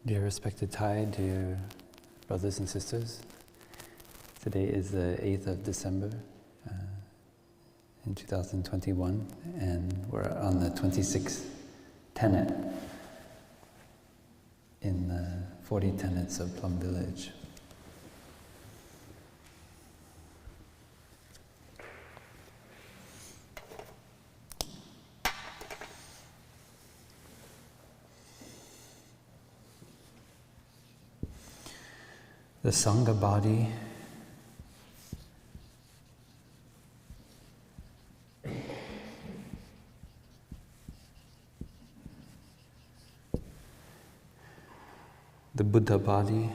Dear respected Thay, dear brothers and sisters, today is the 8th of December in 2021, and we're on the 26th Tenet in the 40 Tenets of Plum Village. The Sangha body the Buddha body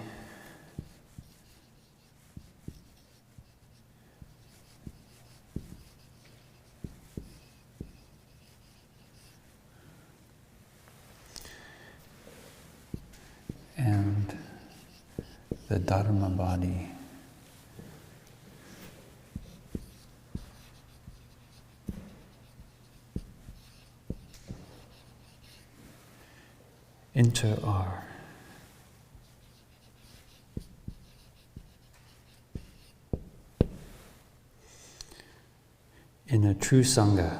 and the Dharma body. Interare. In a true Sangha,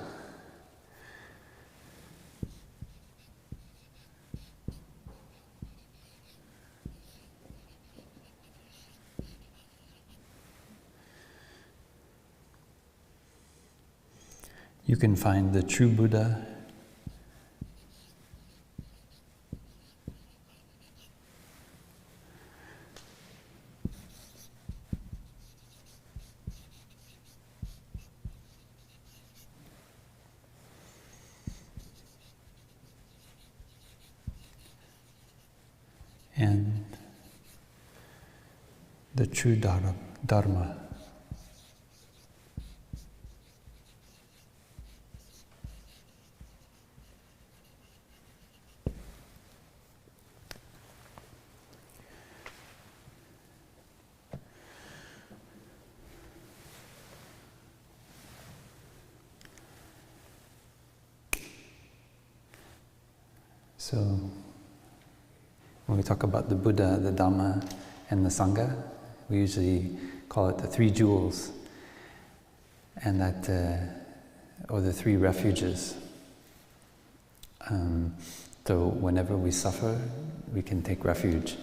you can find the true Buddha and the true Dharma. So, when we talk about the Buddha, the Dhamma, and the Sangha, we usually call it the three jewels, and that, or the three refuges. So, whenever we suffer, we can take refuge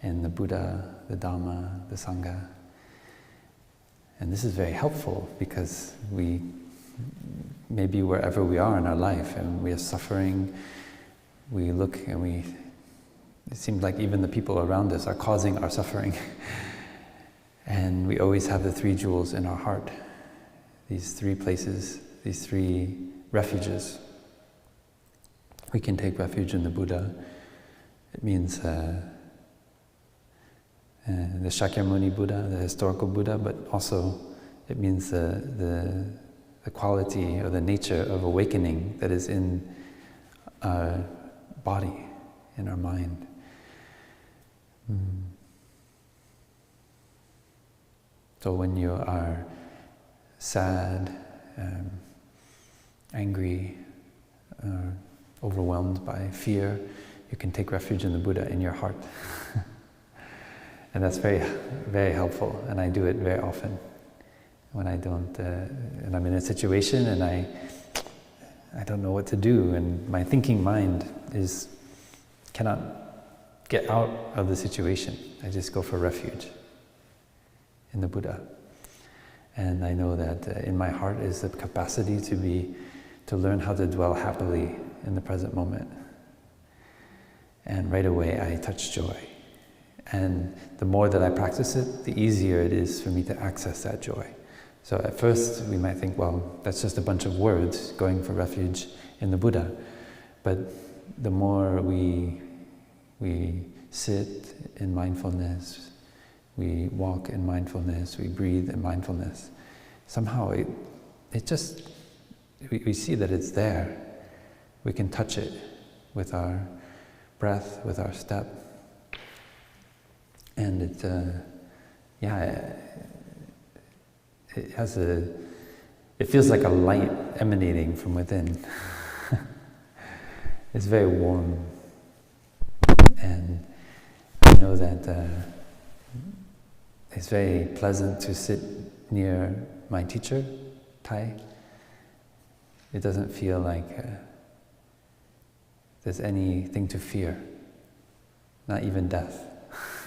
in the Buddha, the Dhamma, the Sangha. And this is very helpful because maybe wherever we are in our life and we are suffering, we look and it seems like even the people around us are causing our suffering. And we always have the three jewels in our heart. These three places, these three refuges. We can take refuge in the Buddha. It means the Shakyamuni Buddha, the historical Buddha, but also it means the quality or the nature of awakening that is in our body, in our mind. So when you are sad, angry, overwhelmed by fear, you can take refuge in the Buddha in your heart. And that's very, very helpful, and I do it very often. When I don't, and I'm in a situation and I don't know what to do, and my thinking mind cannot get out of the situation. I just go for refuge in the Buddha. And I know that in my heart is the capacity to learn how to dwell happily in the present moment. And right away I touch joy. And the more that I practice it, the easier it is for me to access that joy. So at first we might think, well, that's just a bunch of words going for refuge in the Buddha. But the more we sit in mindfulness, we walk in mindfulness, we breathe in mindfulness, somehow we see that it's there. We can touch it with our breath, with our step. And it feels like a light emanating from within. It's very warm, and know that it's very pleasant to sit near my teacher, Thay. It doesn't feel like there's anything to fear, not even death.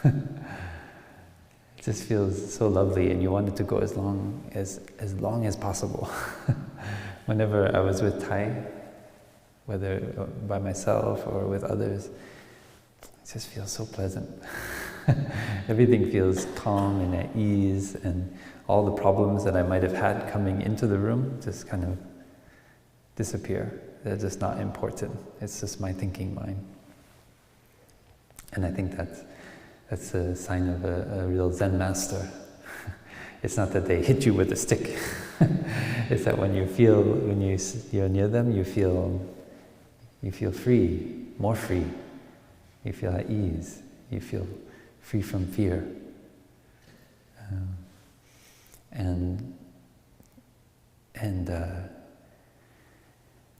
It just feels so lovely, and you want it to go as long as possible. Whenever I was with Thay, whether by myself or with others, it just feels so pleasant. Everything feels calm and at ease, and all the problems that I might have had coming into the room just kind of disappear. They're just not important. It's just my thinking mind. And I think that's a sign of a real Zen master. It's not that they hit you with a stick. It's that when you're near them, you feel free, more free. You feel at ease. You feel free from fear.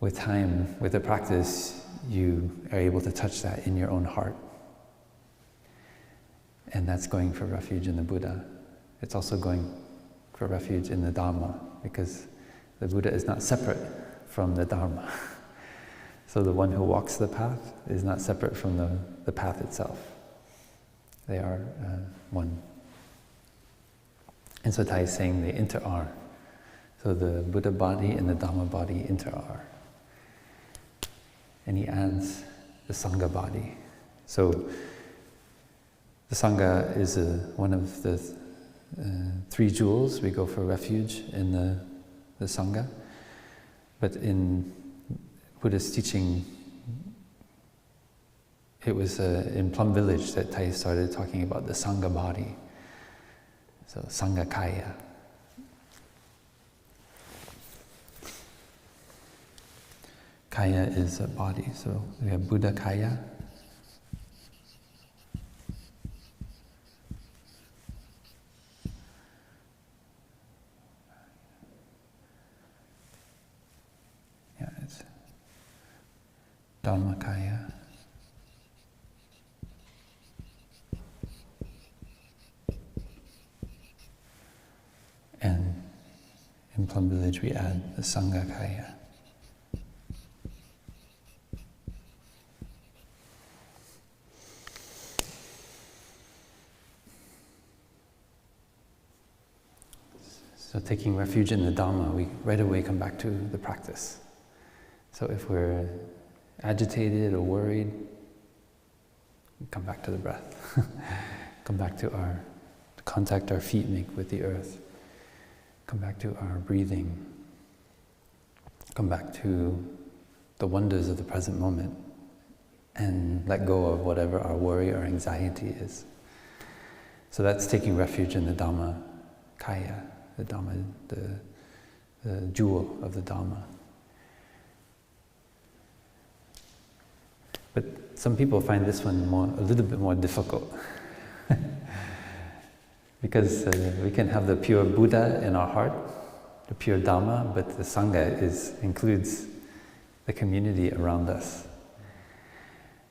With time, with the practice, you are able to touch that in your own heart. And that's going for refuge in the Buddha. It's also going for refuge in the Dharma, because the Buddha is not separate from the Dharma. So the one who walks the path is not separate from the path itself. They are one. And so Thay is saying they interare. So the Buddha body and the Dharma body interare. And he adds the Sangha body. So the Sangha is one of the three jewels. We go for refuge in the Sangha. But in Buddhist teaching, it was in Plum Village that Thay started talking about the Sangha body. So Sangha Kaya. Kaya is a body, so we have Buddha Kaya. Yeah, it's Dharma Kaya. And in Plum Village we add the Sangha Kaya. So taking refuge in the Dharma, we right away come back to the practice. So if we're agitated or worried, we come back to the breath. Come back to the contact our feet make with the earth. Come back to our breathing. Come back to the wonders of the present moment and let go of whatever our worry or anxiety is. So that's taking refuge in the Dhamma Kaya, the Dhamma, the jewel of the Dhamma. But some people find this one a little bit more difficult. Because we can have the pure Buddha in our heart, the pure Dhamma, but the Sangha includes the community around us.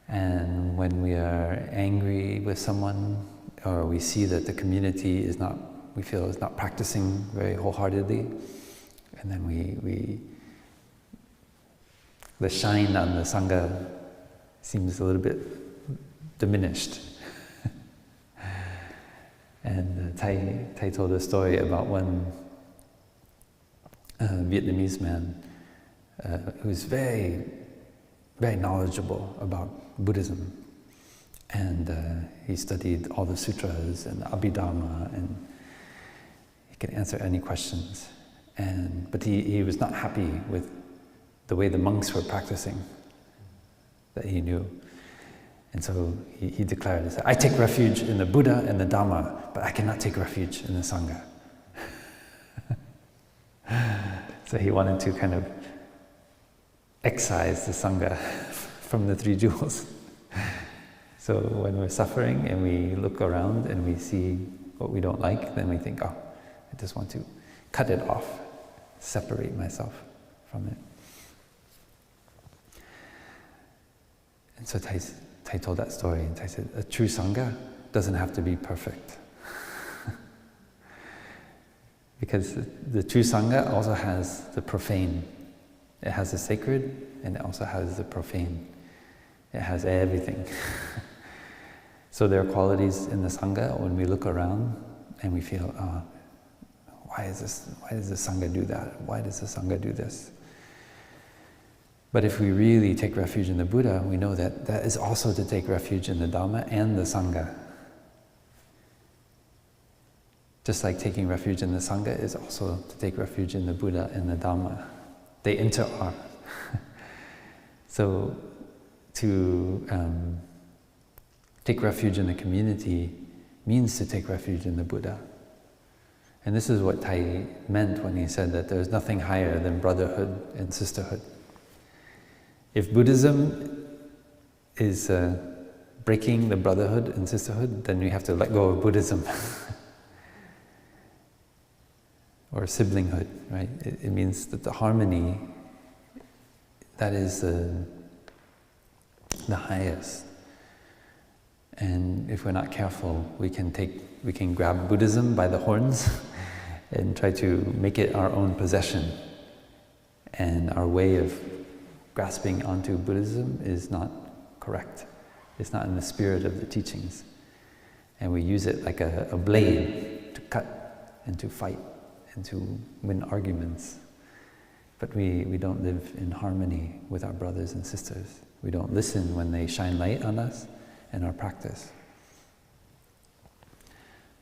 And when we are angry with someone, or we see that the community we feel is not practicing very wholeheartedly, and then the shine on the Sangha seems a little bit diminished. And Thay told a story about one Vietnamese man who's very, very knowledgeable about Buddhism. And he studied all the sutras and the Abhidharma, and he could answer any questions. But he was not happy with the way the monks were practicing that he knew. And so he declared, he said, I take refuge in the Buddha and the Dhamma, but I cannot take refuge in the Sangha. So he wanted to kind of excise the Sangha from the three jewels. So when we're suffering and we look around and we see what we don't like, then we think, I just want to cut it off, separate myself from it. And so Thay told that story, and Thay said, a true Sangha doesn't have to be perfect. Because the true Sangha also has the profane. It has the sacred, and it also has the profane. It has everything. So there are qualities in the Sangha when we look around and we feel, oh, why does the Sangha do that? Why does the Sangha do this? But if we really take refuge in the Buddha, we know that that is also to take refuge in the Dharma and the Sangha. Just like taking refuge in the Sangha is also to take refuge in the Buddha and the Dharma. They interare. So to take refuge in a community means to take refuge in the Buddha. And this is what Thay meant when he said that there's nothing higher than brotherhood and sisterhood. If Buddhism is breaking the brotherhood and sisterhood, then we have to let go of Buddhism. Or siblinghood, right? It means that the harmony, that is the highest. And if we're not careful, we can grab Buddhism by the horns and try to make it our own possession. And our way of grasping onto Buddhism is not correct. It's not in the spirit of the teachings. And we use it like a blade to cut and to fight and to win arguments. But we don't live in harmony with our brothers and sisters. We don't listen when they shine light on us and our practice.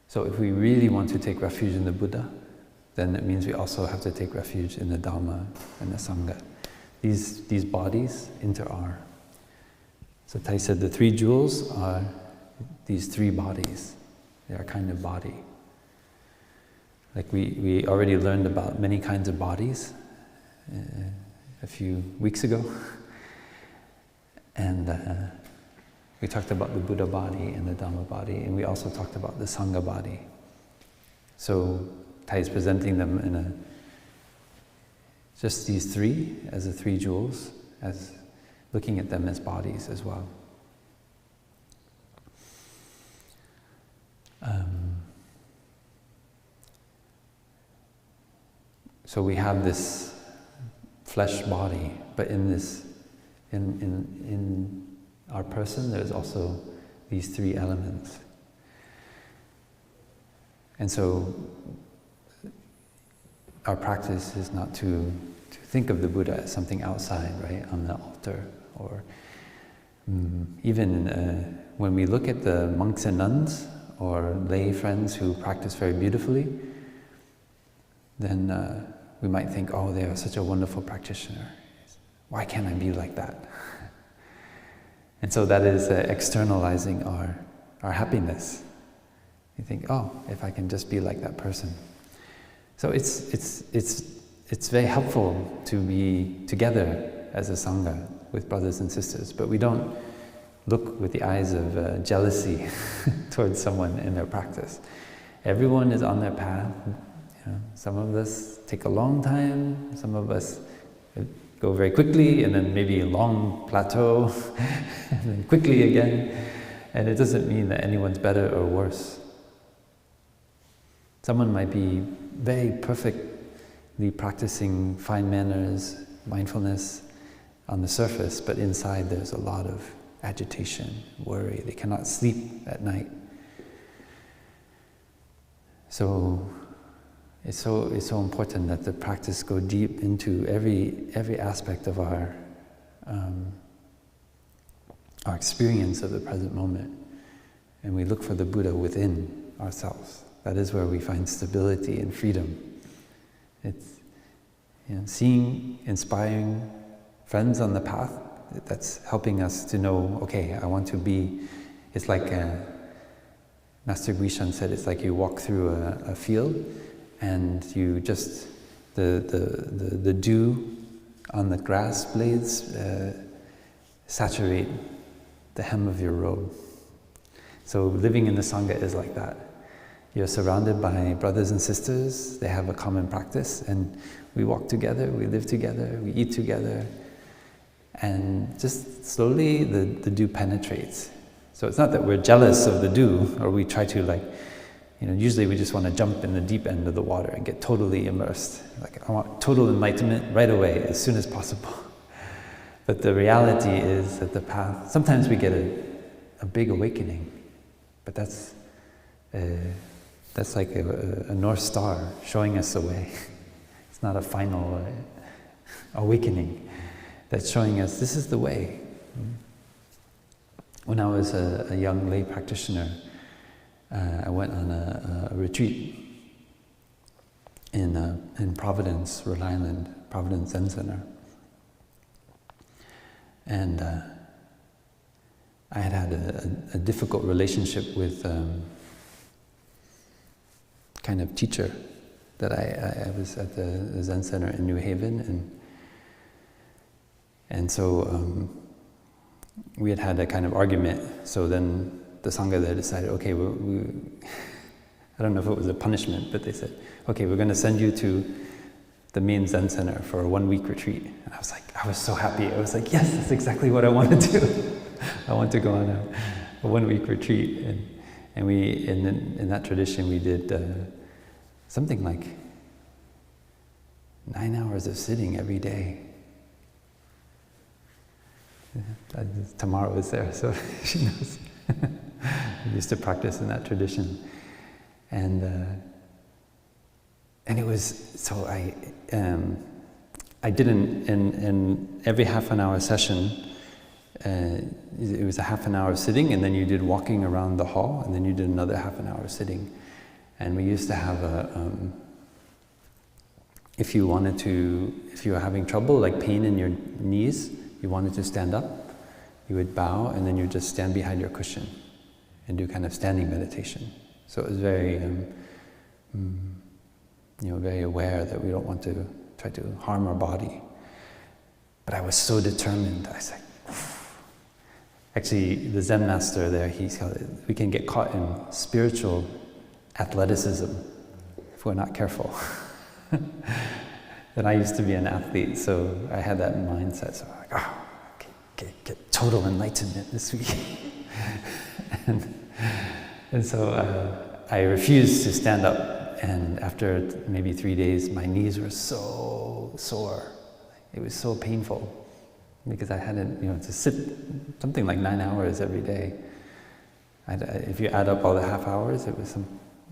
So if we really want to take refuge in the Buddha, then it means we also have to take refuge in the Dharma and the Sangha. These bodies interare. So Thay said the 3 jewels are these 3 bodies. They are kind of body. Like we already learned about many kinds of bodies a few weeks ago. And we talked about the Buddha body and the Dhamma body, and we also talked about the Sangha body. So Thay is presenting them in just these 3 as the 3 jewels, as looking at them as bodies as well. So we have this flesh body, but in our person there's also these 3 elements. And so our practice is not to think of the Buddha as something outside, right, on the altar, or even when we look at the monks and nuns or lay friends who practice very beautifully, then we might think, oh, they are such a wonderful practitioner. Why can't I be like that? And so that is externalizing our happiness. You think, oh, if I can just be like that person. So it's very helpful to be together as a Sangha with brothers and sisters, but we don't look with the eyes of jealousy towards someone in their practice. Everyone is on their path. You know, some of us take a long time, some of us go very quickly, and then maybe a long plateau, and then quickly again. And it doesn't mean that anyone's better or worse. Someone might be very perfectly practicing fine manners, mindfulness on the surface, but inside there's a lot of agitation, worry. They cannot sleep at night. So it's so important that the practice go deep into every aspect of our experience of the present moment, and we look for the Buddha within ourselves. That is where we find stability and freedom. It's seeing inspiring friends on the path that's helping us to know, okay, I want to be. It's like Master Guishan said, it's like you walk through a field, and you just the dew on the grass blades saturate the hem of your robe. So living in the Sangha is like that. You're surrounded by brothers and sisters. They have a common practice, and we walk together, we live together, we eat together, and just slowly the dew penetrates. So it's not that we're jealous of the dew, or we try to usually we just want to jump in the deep end of the water and get totally immersed. Like, I want total enlightenment right away, as soon as possible. But the reality is that the path, sometimes we get a big awakening, but that's like a North Star showing us the way. It's not a final awakening. That's showing us this is the way. When I was a young lay practitioner, I went on a retreat in Providence, Rhode Island, Providence Zen Center. And I had a difficult relationship with kind of teacher that I was at the Zen Center in New Haven, and so we had a kind of argument. So then the Sangha there decided, okay, I don't know if it was a punishment, but they said, okay, we're going to send you to the main Zen Center for a 1-week retreat. And I was so happy. I was like, yes, that's exactly what I want to do. I want to go on a 1-week retreat. And we, in that tradition, we did something like 9 hours of sitting every day. Tamara was there, so she knows. We used to practice in that tradition. And it was, so I did in every half an hour session, it was a half an hour sitting, and then you did walking around the hall, and then you did another half an hour sitting. And we used to have if you were having trouble, like pain in your knees, you wanted to stand up, you would bow, and then you would just stand behind your cushion and do kind of standing meditation. So it was very, very aware that we don't want to try to harm our body. But I was so determined. I was like, actually, the Zen master there, we can get caught in spiritual athleticism if we're not careful. And I used to be an athlete, so I had that mindset. So I'm like, get total enlightenment this week. and so I refused to stand up, and after maybe 3 days, my knees were so sore. It was so painful because I hadn't, to sit something like 9 hours every day. If you add up all the half hours, it was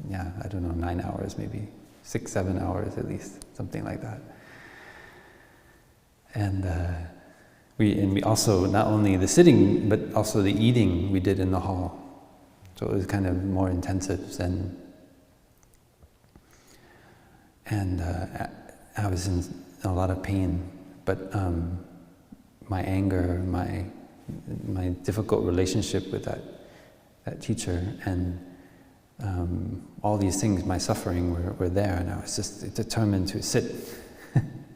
9 hours maybe. 6-7 hours at least, something like that. And we also, not only the sitting, but also the eating we did in the hall. So it was kind of more intensive Zen. And I was in a lot of pain, but my anger, my difficult relationship with that teacher, and all these things, my suffering were there, and I was just determined to sit,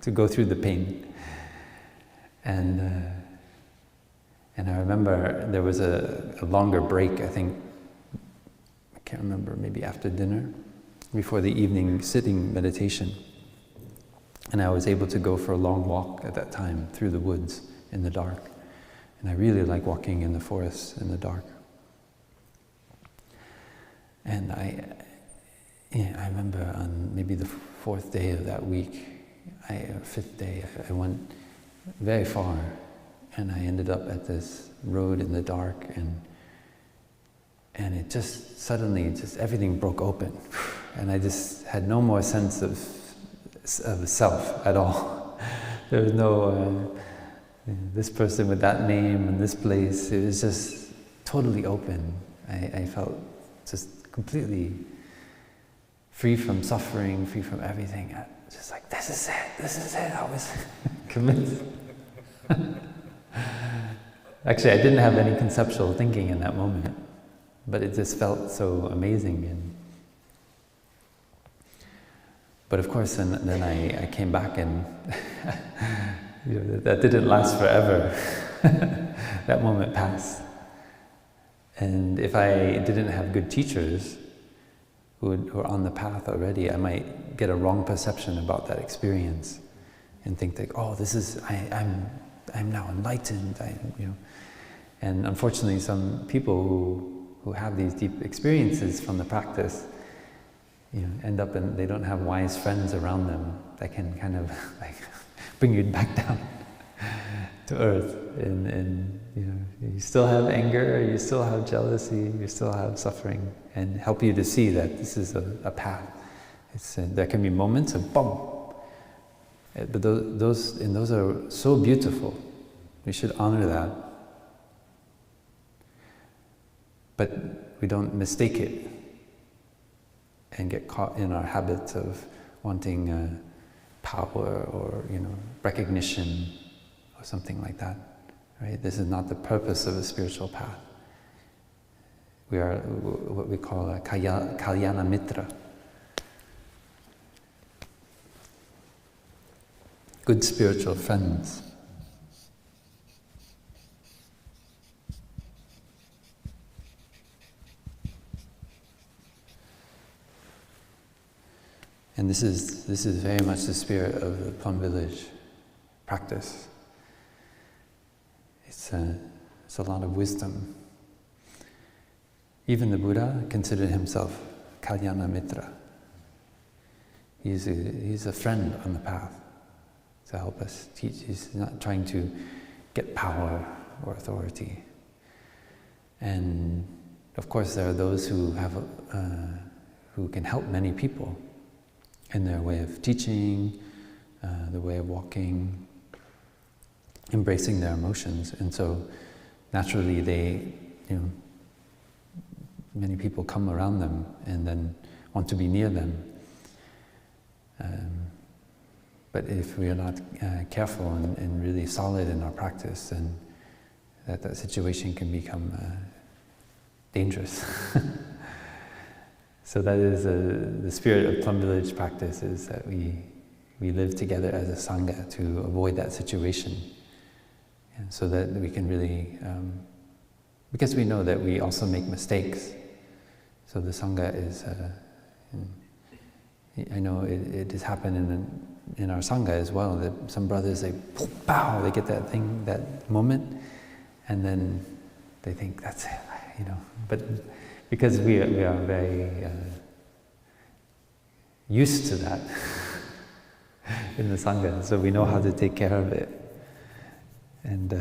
to go through the pain. And I remember there was a longer break, I think, I can't remember, maybe after dinner, before the evening sitting meditation. And I was able to go for a long walk at that time through the woods in the dark. And I really like walking in the forest in the dark. And I remember on maybe the 4th day of that week, or 5th day, I went very far, and I ended up at this road in the dark, and it just suddenly, everything broke open, and I just had no more sense of self at all. There was no this person with that name and this place. It was just totally open. I felt just completely free from suffering, free from everything. Just like, this is it. I was convinced. Actually, I didn't have any conceptual thinking in that moment, but it just felt so amazing. But of course, then I came back, and that didn't last forever. That moment passed. And if I didn't have good teachers who were on the path already, I might get a wrong perception about that experience and think that, oh, I'm now enlightened, And unfortunately, some people who have these deep experiences from the practice, end up they don't have wise friends around them that can kind of like bring you back down to earth. And you still have anger, you still have jealousy, you still have suffering, and help you to see that this is a path. There can be moments of boom, but those are so beautiful. We should honor that. But we don't mistake it and get caught in our habits of wanting power or recognition or something like that. Right? This is not the purpose of a spiritual path. We are what we call a kalyana mitra. Good spiritual friends. And this is very much the spirit of the Plum Village practice. It's a lot of wisdom. Even the Buddha considered himself Kalyana Mitra. He's a friend on the path to help us teach. He's not trying to get power or authority. And of course, there are those who can help many people in their way of teaching, the way of walking, embracing their emotions. And so naturally many people come around them and then want to be near them. But if we are not careful and really solid in our practice, then that situation can become dangerous. So that is the spirit of Plum Village practice, is that we live together as a Sangha to avoid that situation. And so that we can really, because we know that we also make mistakes. So the Sangha is, I know it has happened in our Sangha as well, that some brothers, they get that thing, that moment, and then they think that's it, But because we are very used to that in the Sangha, so we know how to take care of it. And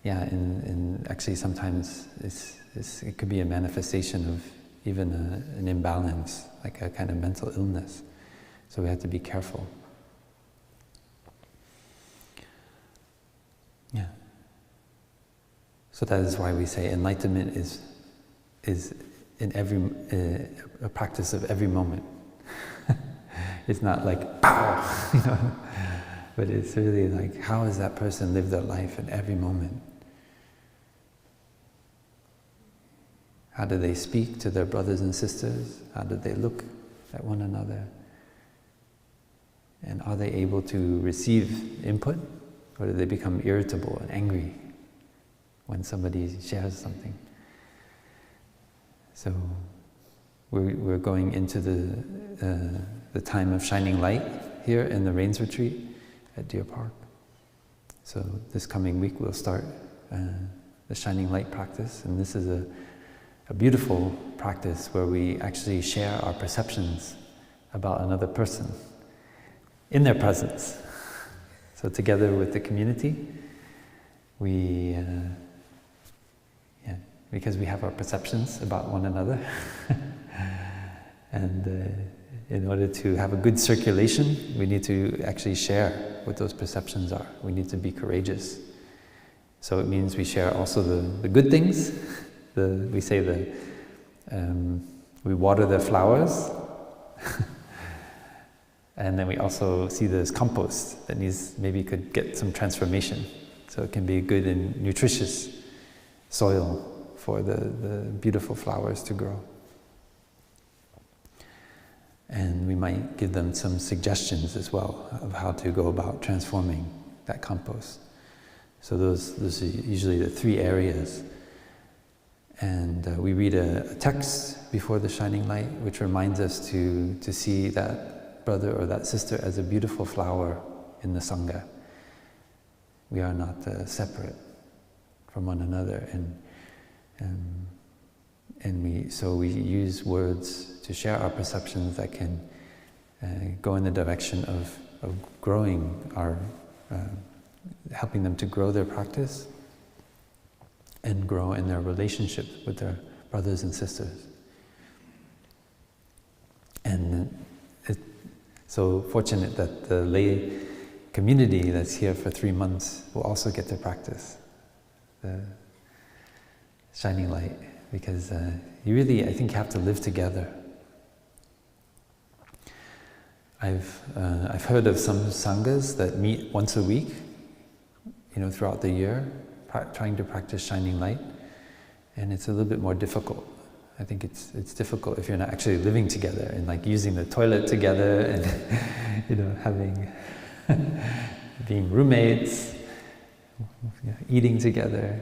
and actually sometimes it could be a manifestation of even an imbalance, like a kind of mental illness. So we have to be careful. Yeah. So that is why we say enlightenment is in every a practice of every moment. It's not like pow, but it's really like, how has that person lived their life in every moment? How do they speak to their brothers and sisters? How do they look at one another? And are they able to receive input, or do they become irritable and angry when somebody shares something? So we're going into the time of shining light here in the Rains Retreat at Deer Park. So this coming week we'll start the shining light practice, and this is a beautiful practice where we actually share our perceptions about another person in their presence. So together with the community, we because we have our perceptions about one another. And in order to have a good circulation, we need to actually share what those perceptions are. We need to be courageous. So it means we share also the good things. We water the flowers. And then we also see there's compost that could get some transformation. So it can be good and nutritious soil for the beautiful flowers to grow. And we might give them some suggestions as well of how to go about transforming that compost. So those are usually the 3 areas. And we read a text before the shining light, which reminds us to see that brother or that sister as a beautiful flower in the Sangha. We are not separate from one another, and we use words to share our perceptions that can go in the direction of growing helping them to grow their practice and grow in their relationships with their brothers and sisters. And it's so fortunate that the lay community that's here for 3 months will also get to practice the shining light, because you really, I think, have to live together. I've heard of some sanghas that meet once a week, throughout the year, trying to practice shining light, and it's a little bit more difficult. I think it's difficult if you're not actually living together and like using the toilet together and having being roommates, eating together,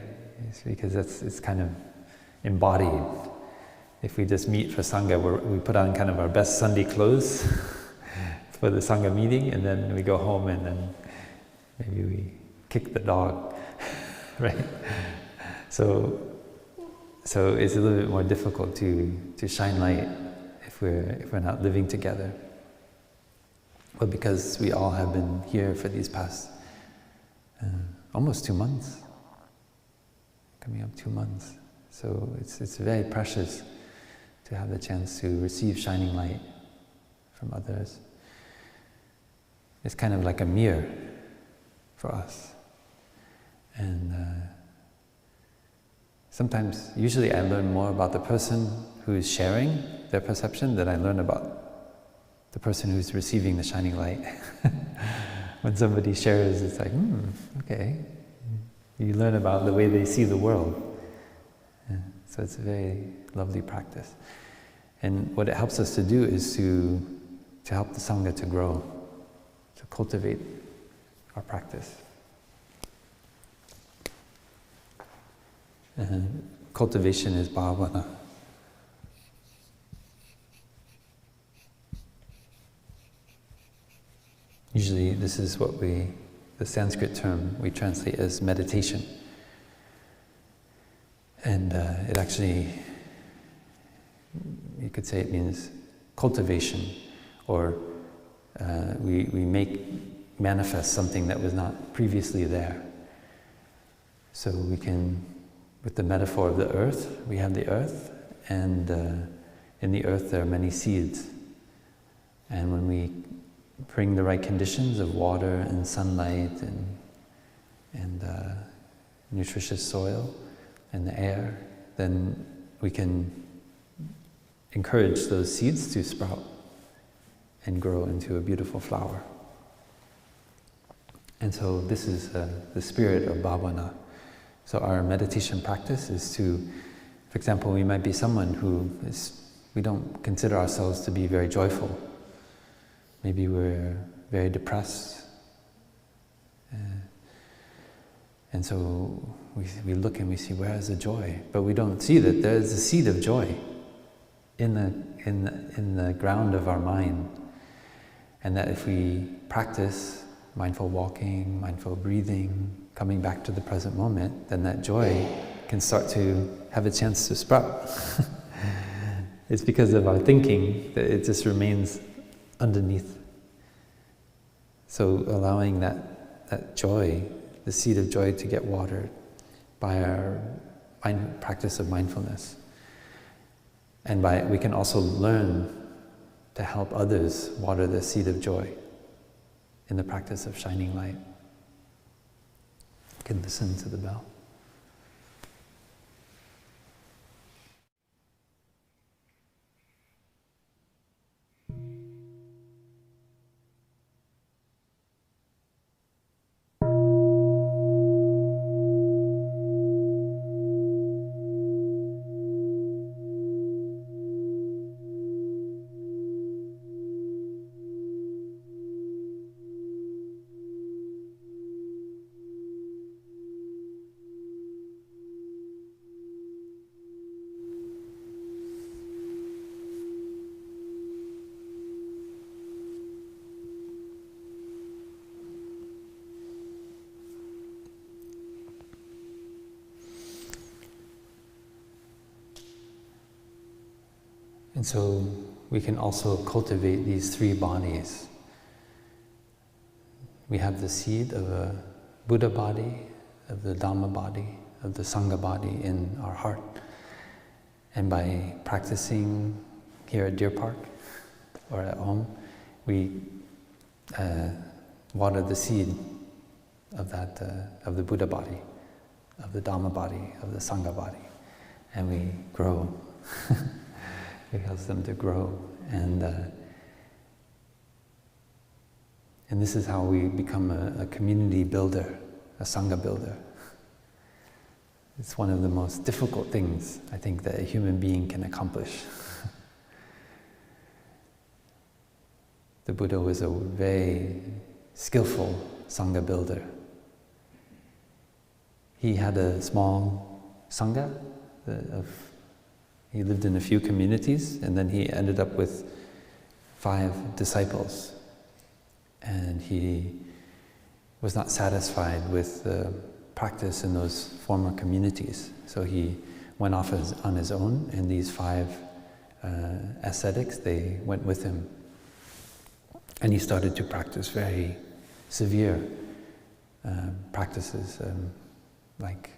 because it's kind of embodied. If we just meet for Sangha, we put on kind of our best Sunday clothes for the Sangha meeting, and then we go home and then maybe we kick the dog, right? So it's a little bit more difficult to shine light if we're not living together. But because we all have been here for these past almost 2 months, coming up 2 months, so it's very precious to have the chance to receive shining light from others. It's kind of like a mirror for us, and usually I learn more about the person who is sharing their perception than I learn about the person who's receiving the shining light. When somebody shares, it's like, okay. You learn about the way they see the world. Yeah. So it's a very lovely practice. And what it helps us to do is to help the Sangha to grow, to cultivate our practice. And cultivation is bhavana. Usually this is what the Sanskrit term we translate as meditation. And it actually, you could say it means cultivation, or we make manifest something that was not previously there. So we can, with the metaphor of the earth, we have the earth, and in the earth there are many seeds. And when we bring the right conditions of water and sunlight and nutritious soil and the air, then we can encourage those seeds to sprout and grow into a beautiful flower. And so this is the spirit of bhavana. So our meditation practice is to, for example, we might be someone we don't consider ourselves to be very joyful. Maybe we're very depressed. And so we look and we see, where is the joy? But we don't see that there's a seed of joy in the ground of our mind. And that if we practice mindful walking, mindful breathing, coming back to the present moment, then that joy can start to have a chance to sprout. It's because of our thinking that it just remains underneath. So allowing that joy, the seed of joy, to get watered by our practice of mindfulness. And we can also learn to help others water the seed of joy in the practice of shining light. You can listen to the bell. And so we can also cultivate these three bodies. We have the seed of a Buddha body, of the Dharma body, of the Sangha body in our heart. And by practicing here at Deer Park or at home, we water the seed of that, of the Buddha body, of the Dharma body, of the Sangha body, and we grow. It helps them to grow, and this is how we become a community builder, a Sangha builder. It's one of the most difficult things, I think, that a human being can accomplish. The Buddha was a very skillful Sangha builder. He had a small Sangha. He lived in a few communities, and then he ended up with 5 disciples. And he was not satisfied with the practice in those former communities. So he went off on his own, and these 5 ascetics, they went with him. And he started to practice very severe practices, like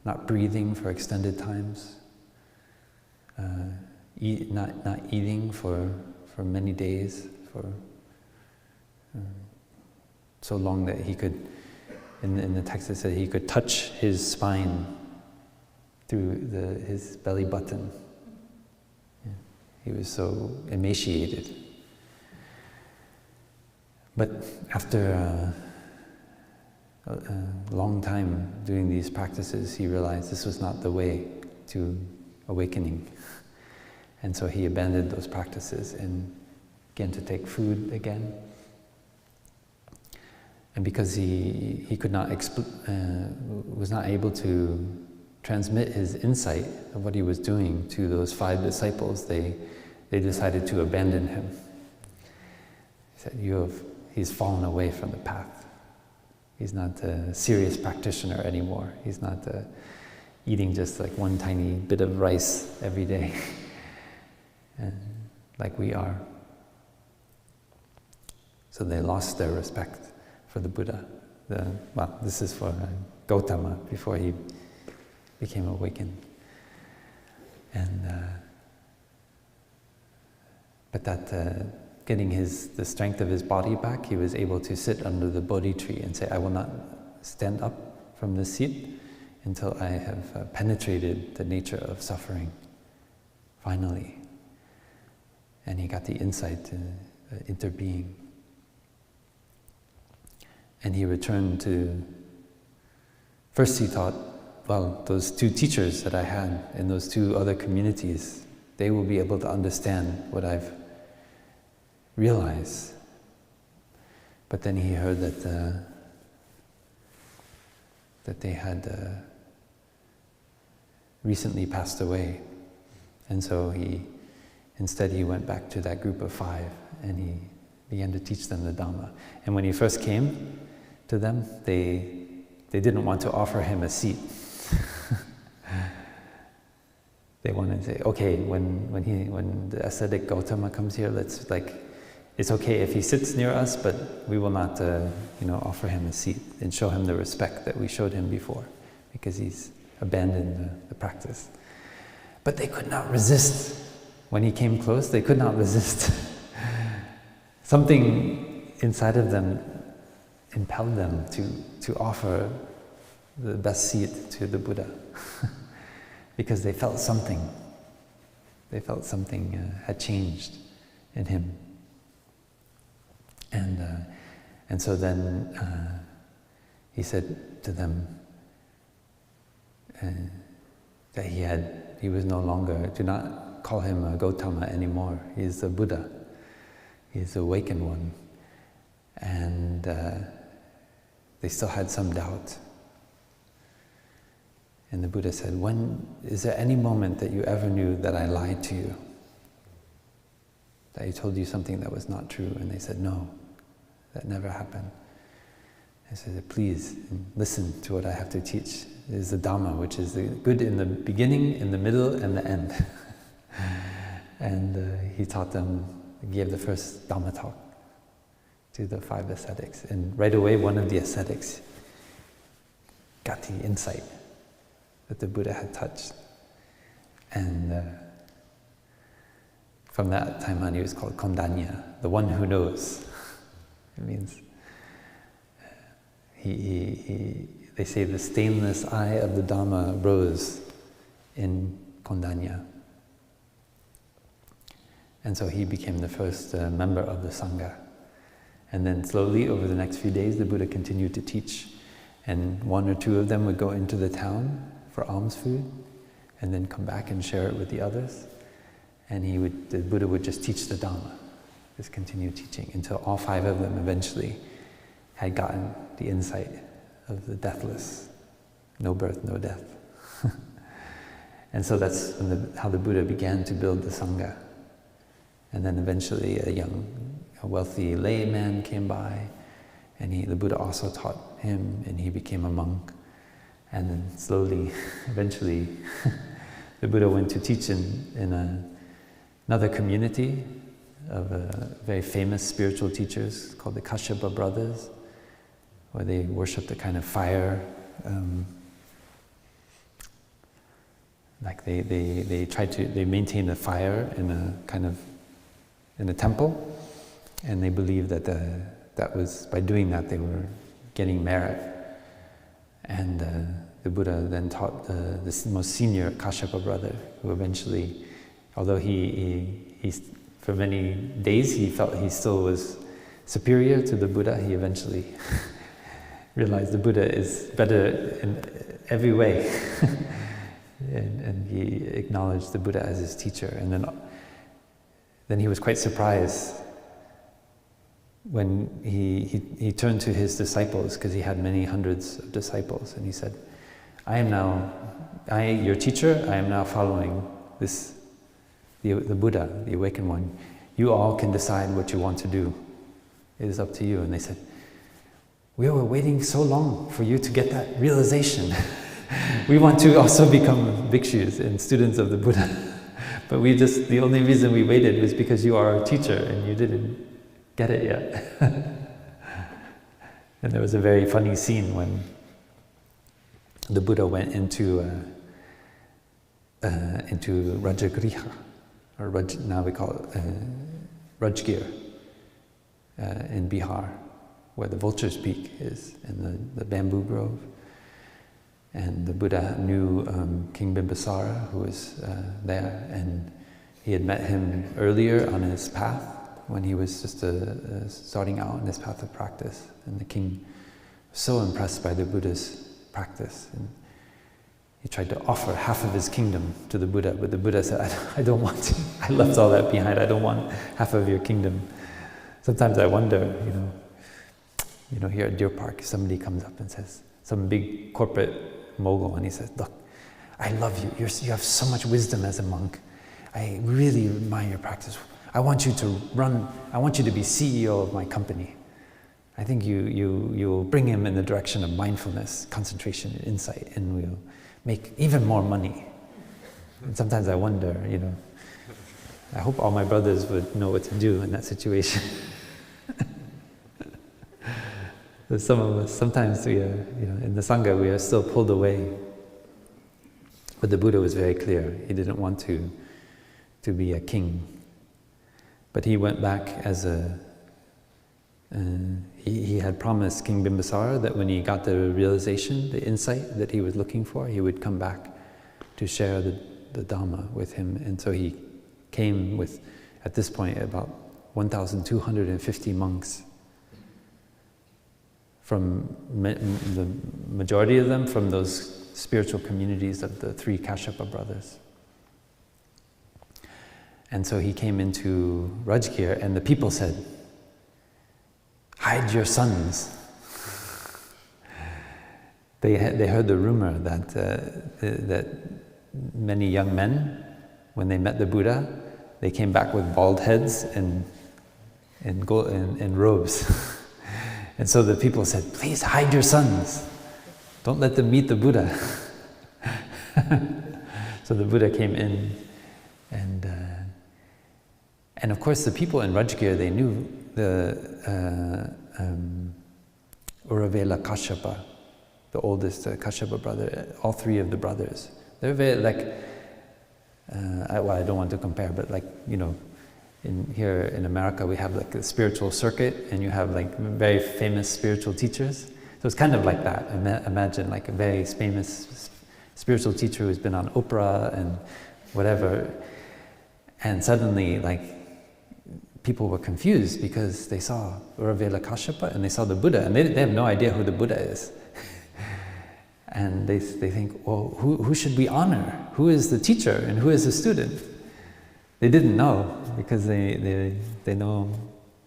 not breathing for extended times, not eating for many days, for so long that he could, in the text it said he could touch his spine through his belly button. Yeah. He was so emaciated. But after a long time doing these practices, he realized this was not the way to awakening. And so he abandoned those practices and began to take food again. And because he could not was not able to transmit his insight of what he was doing to those 5 disciples, they decided to abandon him. He said, he's fallen away from the path. He's not a serious practitioner anymore. He's not eating just like one tiny bit of rice every day, and like we are. So they lost their respect for the Buddha. This is for Gautama before he became awakened. And but that getting the strength of his body back, he was able to sit under the Bodhi tree and say, I will not stand up from this seat until I have penetrated the nature of suffering, finally. And he got the insight to interbeing. And he returned to, first he thought, well, those 2 teachers that I had in those 2 other communities, they will be able to understand what I've realized. But then he heard that they had recently passed away. And so instead he went back to that group of 5 and he began to teach them the Dharma. And when he first came to them, they didn't want to offer him a seat. They wanted to say, okay, when the ascetic Gautama comes here, it's okay if he sits near us, but we will not offer him a seat and show him the respect that we showed him before, because he's abandoned the practice. But they could not resist. When he came close, they could not resist. Something inside of them impelled them to offer the best seat to the Buddha, because they felt something. They felt something had changed in him. And so then he said to them that he was no longer, do not call him a Gautama anymore. He is the Buddha. He is the awakened one. And they still had some doubt. And the Buddha said, is there any moment that you ever knew that I lied to you? That I told you something that was not true? And they said, no, that never happened. I said, please listen to what I have to teach. It is the Dharma, which is the good in the beginning, in the middle, and the end. And he taught them, gave the first Dharma talk to the 5 ascetics. And right away, one of the ascetics got the insight that the Buddha had touched. And from that time on, he was called Kondanya, the one who knows. It means they say the stainless eye of the Dharma rose in Kondanya. And so he became the first member of the Sangha. And then slowly, over the next few days, the Buddha continued to teach. And 1 or 2 of them would go into the town for alms food, and then come back and share it with the others. And the Buddha would just teach the Dharma, just continue teaching, until all 5 of them eventually had gotten the insight of the deathless, no birth, no death. And so that's how the Buddha began to build the Sangha. And then eventually a wealthy layman came by, and the Buddha also taught him, and he became a monk. And then slowly, eventually, the Buddha went to teach in another community of very famous spiritual teachers called the Kashyapa brothers, where they worshipped a kind of fire. Like they maintained a fire in a temple, and they believed that was by doing that they were getting merit. And the Buddha then taught the most senior Kashyapa brother, who eventually, although he for many days he felt he still was superior to the Buddha, he eventually realized the Buddha is better in every way. and he acknowledged the Buddha as his teacher. And then he was quite surprised when he turned to his disciples, because he had many hundreds of disciples, and he said, your teacher, I am now following the Buddha, the awakened one. You all can decide what you want to do. It is up to you. And they said, we were waiting so long for you to get that realization. We want to also become bhikshus and students of the Buddha. But the only reason we waited was because you are our teacher and you didn't get it yet. And there was a very funny scene when the Buddha went into Rajagriha, or now we call it Rajgir, in Bihar, where the Vulture's Peak is, in the bamboo grove. And the Buddha knew King Bimbisara, who was there, and he had met him earlier on his path, when he was just starting out in his path of practice. And the king was so impressed by the Buddha's practice, and he tried to offer half of his kingdom to the Buddha, but the Buddha said, I don't want to. I left all that behind. I don't want half of your kingdom. Sometimes I wonder, here at Deer Park, somebody comes up and says, some big corporate mogul, and he says, look, I love you. You have so much wisdom as a monk. I really admire your practice. I want you to be CEO of my company. I think you'll bring him in the direction of mindfulness, concentration, and insight, and we'll make even more money. And sometimes I wonder, I hope all my brothers would know what to do in that situation. Some of us, sometimes we are, in the Sangha, we are still pulled away. But the Buddha was very clear. He didn't want to be a king. But he went back as he had promised King Bimbisara that when he got the realization, the insight that he was looking for, he would come back to share the Dharma with him. And so he came with, at this point, about 1,250 monks. From the majority of them from those spiritual communities of the 3 Kashyapa brothers. And so he came into Rajgir, and the people said, hide your sons. They heard the rumor that many young men, when they met the Buddha, they came back with bald heads and robes. And so the people said, please hide your sons. Don't let them meet the Buddha. So the Buddha came in, and And of course, the people in Rajgir, they knew the Uravela Kashyapa, the oldest Kashyapa brother, all three of the brothers. They're very like, well, I don't want to compare, but like, you know, here in America we have like a spiritual circuit, and you have like very famous spiritual teachers. So it's kind of like that. Imagine like a very famous spiritual teacher who's been on Oprah and whatever, and suddenly like people were confused because they saw Uravela Kashyapa and they saw the Buddha, and they have no idea who the Buddha is. And they think, well, who should we honor? Who is the teacher and who is the student? They didn't know, because they know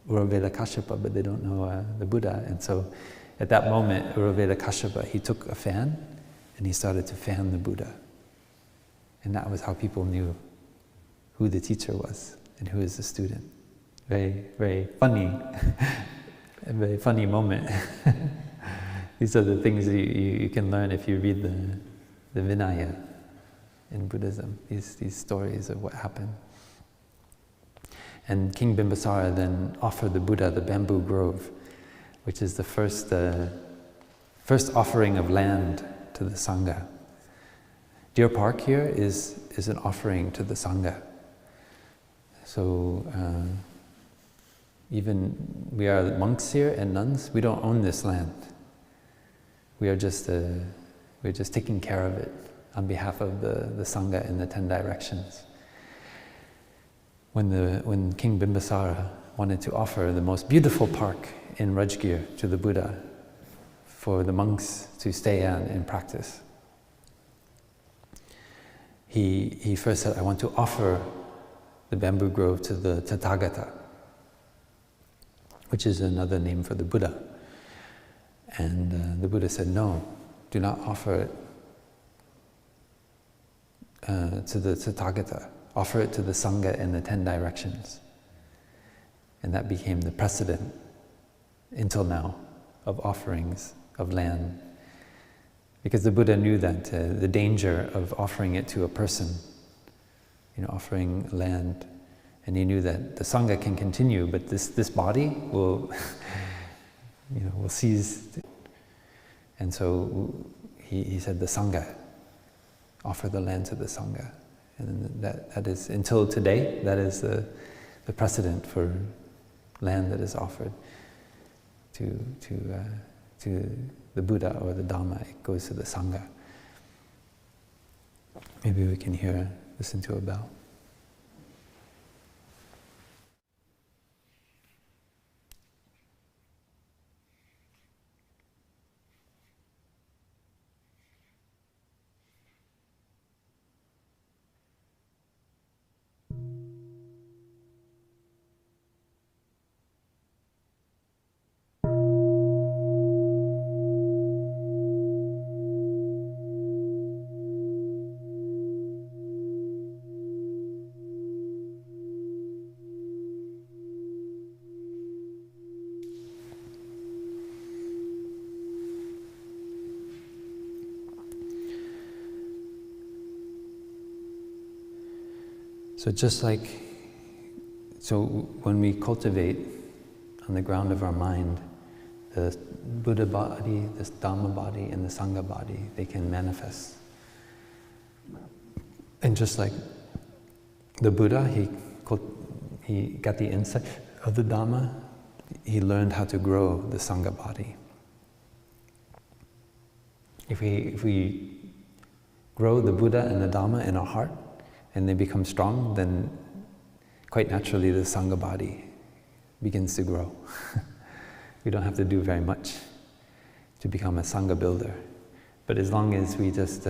Uravela Kashyapa, but they don't know the Buddha. And so at that moment, Uravela Kashyapa, he took a fan and he started to fan the Buddha. And that was how people knew who the teacher was and who is the student. Very, very funny, a very funny moment. These are the things you can learn if you read the Vinaya in Buddhism, these stories of what happened. And King Bimbisara then offered the Buddha the bamboo grove, which is the first offering of land to the Sangha. Deer Park here is an offering to the Sangha. So even we are monks here and nuns, we don't own this land. We're just taking care of it on behalf of the Sangha in the 10 directions. When King Bimbisara wanted to offer the most beautiful park in Rajgir to the Buddha for the monks to stay in practice, he first said, I want to offer the bamboo grove to the Tathagata, which is another name for the Buddha. And the Buddha said, no, do not offer it to the Tathagata. Offer it to the Sangha in the 10 directions. And that became the precedent until now of offerings of land. Because the Buddha knew that the danger of offering it to a person, offering land, and he knew that the Sangha can continue, but this body will will cease. And so he said the Sangha, offer the land to the Sangha. And that is, until today, that is the precedent for land that is offered to the Buddha or the Dharma. It goes to the Sangha. Maybe we can listen to a bell. So when we cultivate on the ground of our mind, the Buddha body, the Dhamma body, and the Sangha body, they can manifest. And just like the Buddha, he got the insight of the Dhamma, he learned how to grow the Sangha body. If we grow the Buddha and the Dhamma in our heart, and they become strong, then quite naturally the Sangha body begins to grow. We don't have to do very much to become a Sangha builder. But as long as we just,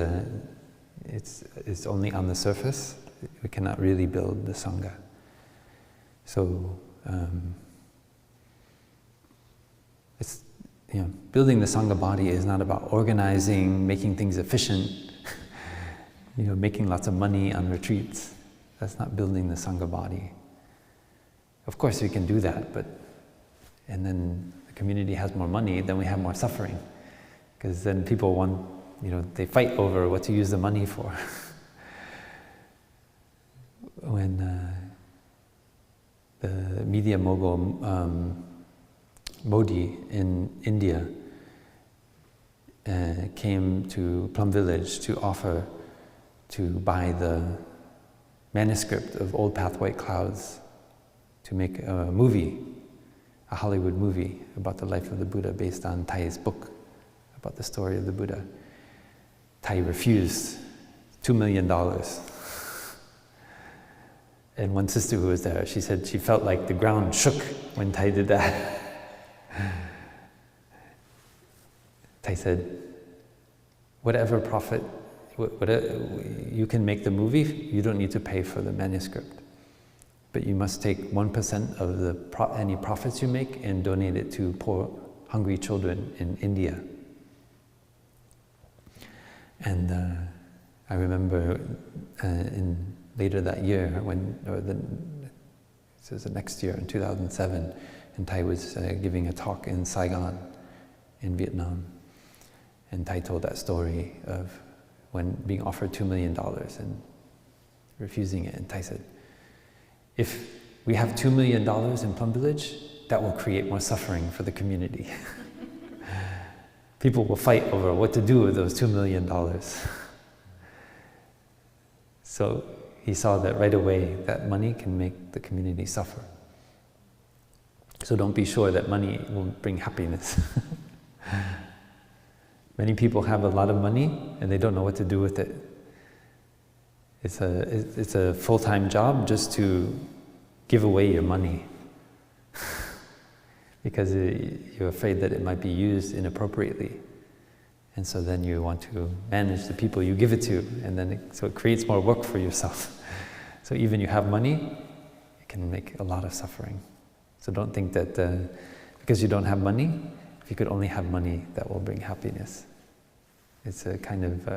it's only on the surface, we cannot really build the Sangha. So, building the Sangha body is not about organizing, making things efficient, making lots of money on retreats. That's not building the Sangha body. Of course we can do that, and then the community has more money, then we have more suffering. Because then people they fight over what to use the money for. the media mogul Modi in India came to Plum Village to offer to buy the manuscript of Old Path White Clouds to make a movie, a Hollywood movie about the life of the Buddha based on Thay's book about the story of the Buddha. Thay refused $2 million. And one sister who was there, she said she felt like the ground shook when Thay did that. Thay said, whatever profit, whatever, you can make the movie, you don't need to pay for the manuscript. But you must take 1% of any profits you make and donate it to poor, hungry children in India. And I remember later that year, this was the next year, in 2007, and Thay was giving a talk in Saigon, in Vietnam. And Thay told that story of when being offered $2 million and refusing it. And Thay said, if we have $2 million in Plum Village, that will create more suffering for the community. People will fight over what to do with those $2 million. So he saw that right away, that money can make the community suffer. So don't be sure that money will bring happiness. Many people have a lot of money and they don't know what to do with it. It's a full-time job just to give away your money because you're afraid that it might be used inappropriately. And so then you want to manage the people you give it to, and then so it creates more work for yourself. So even you have money, it can make a lot of suffering. So don't think that because you don't have money, if you could only have money, that will bring happiness. It's a kind of,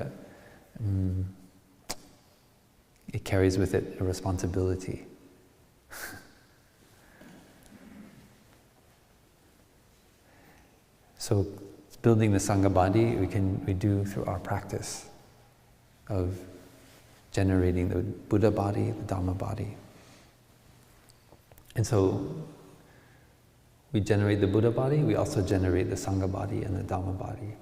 it carries with it a responsibility. So building the Sangha body, we do through our practice of generating the Buddha body, the Dharma body. And so we generate the Buddha body, we also generate the Sangha body and the Dharma body.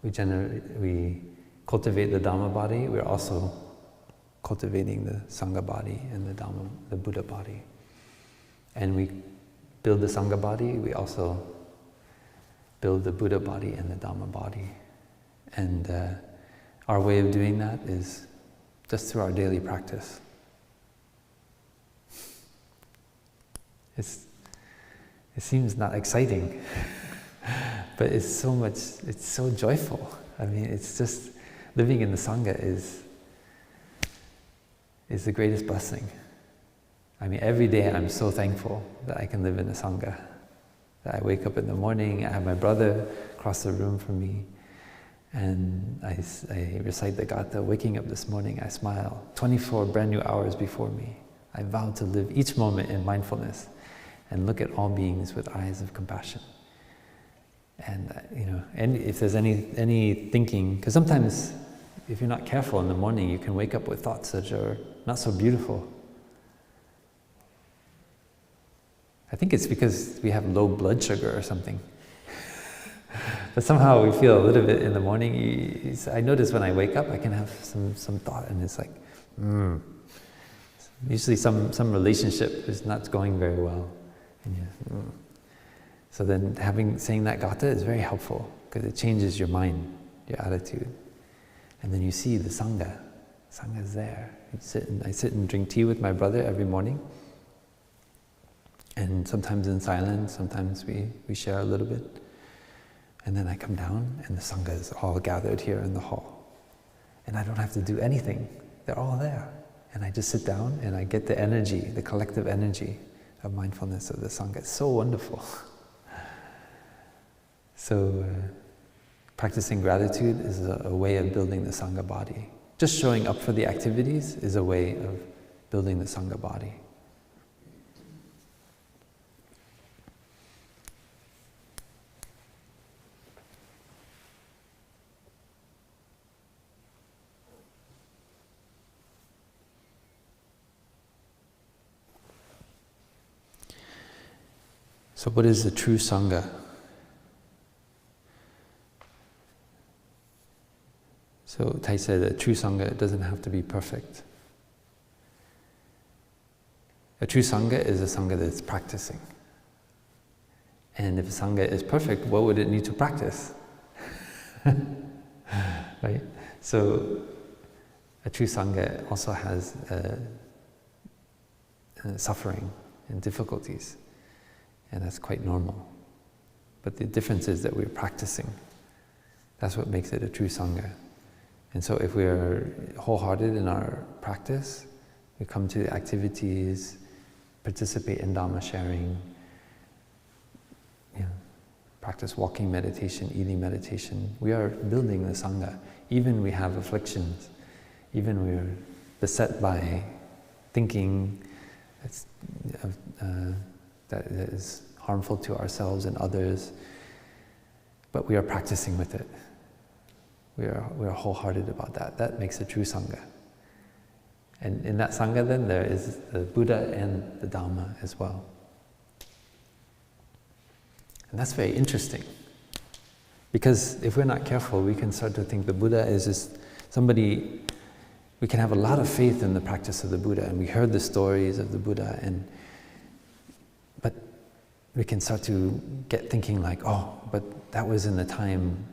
We cultivate the Dharma body, we're also cultivating the Sangha body and the Buddha body. And we build the Sangha body, we also build the Buddha body and the Dharma body. And our way of doing that is just through our daily practice. It seems not exciting, but it's so joyful. I mean, it's just, living in the Sangha is the greatest blessing. I mean, every day I'm so thankful that I can live in a Sangha. That I wake up in the morning, I have my brother across the room from me, and I recite the Gatha. Waking up this morning, I smile. 24 brand new hours before me. I vow to live each moment in mindfulness and look at all beings with eyes of compassion. And and if there's any thinking, because sometimes if you're not careful in the morning, you can wake up with thoughts that are not so beautiful. I think it's because we have low blood sugar or something. But somehow we feel a little bit in the morning. I notice when I wake up, I can have some thought, and it's like, Usually some relationship is not going very well. And so then saying that Gatha is very helpful, because it changes your mind, your attitude. And then you see the Sangha. Sangha is there. I sit and drink tea with my brother every morning. And sometimes in silence, sometimes we share a little bit. And then I come down and the Sangha is all gathered here in the hall. And I don't have to do anything. They're all there. And I just sit down and I get the energy, the collective energy of mindfulness of the Sangha. It's so wonderful. So practicing gratitude is a way of building the Sangha body. Just showing up for the activities is a way of building the Sangha body. So what is the true Sangha? So Thay said that true Sangha doesn't have to be perfect. A true Sangha is a Sangha that's practicing. And if a Sangha is perfect, what would it need to practice? Right? So a true Sangha also has suffering and difficulties. And that's quite normal. But the difference is that we're practicing. That's what makes it a true Sangha. And so if we're wholehearted in our practice, we come to the activities, participate in Dharma sharing, practice walking meditation, eating meditation, we are building the Sangha. Even we have afflictions, even we're beset by thinking that is harmful to ourselves and others, but we are practicing with it. We are wholehearted about that. That makes a true Sangha. And in that Sangha then there is the Buddha and the Dharma as well. And that's very interesting. Because if we're not careful, we can start to think the Buddha is just somebody, we can have a lot of faith in the practice of the Buddha, and we heard the stories of the Buddha, but we can start to get thinking like, oh, but that was in the time